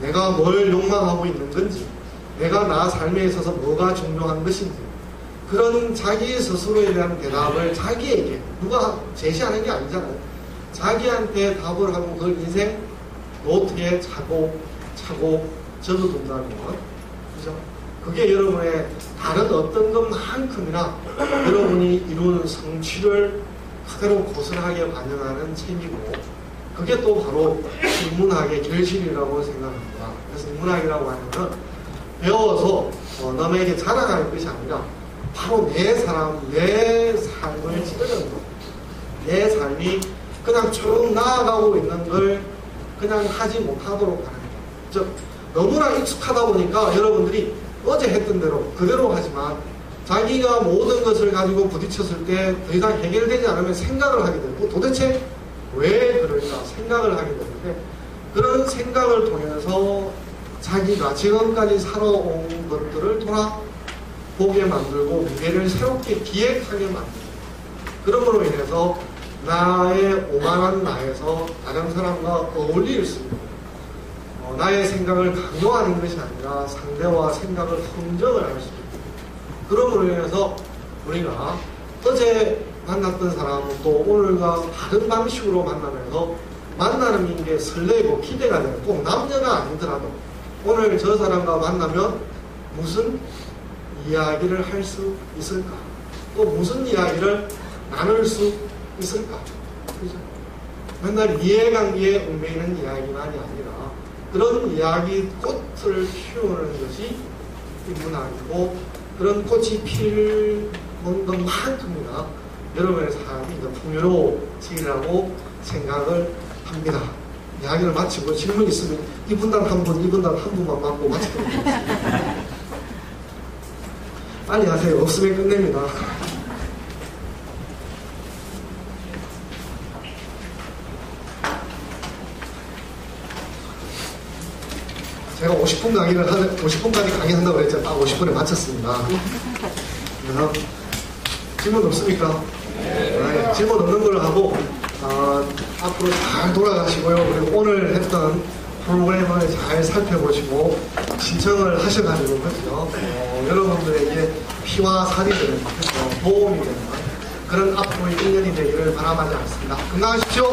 내가 뭘 욕망하고 있는 건지, 내가 나 삶에 있어서 뭐가 중요한 것인지, 그런 자기 스스로에 대한 대답을 자기에게, 누가 제시하는 게 아니잖아요. 자기한테 답을 하고 그 인생 노트에 차고 적어둔다는 것, 그죠? 그게 여러분의 다른 어떤 것만큼이나 여러분이 이루는 성취를 그대로 고스란하게 반영하는 책이고, 그게 또 바로 인문학의 결실이라고 생각합니다. 그래서 인문학이라고 하는 건 배워서 남에게 자랑하는 것이 아니라 바로 내 삶을 찌르는 것, 내 삶이 그냥 쭉 나아가고 있는 걸 그냥 하지 못하도록 하는 것. 즉, 너무나 익숙하다 보니까 여러분들이 어제 했던 대로 그대로 하지만 자기가 모든 것을 가지고 부딪혔을 때 더 이상 해결되지 않으면 생각을 하게 되고, 도대체 왜 그럴까 생각을 하게 되는데, 그런 생각을 통해서 자기가 지금까지 살아온 것들을 돌아보게 만들고 미래를 새롭게 기획하게 만들고, 그러므로 인해서 나의 오만한 나에서 다른 사람과 어울릴 수 있는, 나의 생각을 강요하는 것이 아니라 상대와 생각을 흥정을 할 수 있는, 그러므로 인해서 우리가 어제 만났던 사람은 또 오늘과 다른 방식으로 만나면서 만나는 게 설레고 기대가 돼요. 꼭 남녀가 아니더라도 오늘 저 사람과 만나면 무슨 이야기를 할 수 있을까? 또 무슨 이야기를 나눌 수 있을까? 그죠? 맨날 이해관계에 얽매이는 이야기만이 아니라 그런 이야기 꽃을 피우는 것이 인문학이고, 그런 꽃이 필 것만큼이나 여러분의 삶이 더 풍요로워지리라고 생각을 합니다. 이야기를 마치고 질문 있으면 이분당 한 분, 이분당 한 분만 받고 마치도록 하겠습니다. 빨리 하세요. 없으면 끝냅니다. 제가 50분까지 강의한다고 그랬죠. 딱 50분에 마쳤습니다. 그래서 질문 없습니까? 네, 질문 없는 걸로 하고 앞으로 잘 돌아가시고요. 그리고 오늘 했던 프로그램을 잘 살펴보시고 신청을 하셔가지고 그렇죠. 여러분들에게 피와 살이 되는 도움이 되는 그런 앞으로의 1년이 되기를 바라마지 않습니다. 건강하십시오.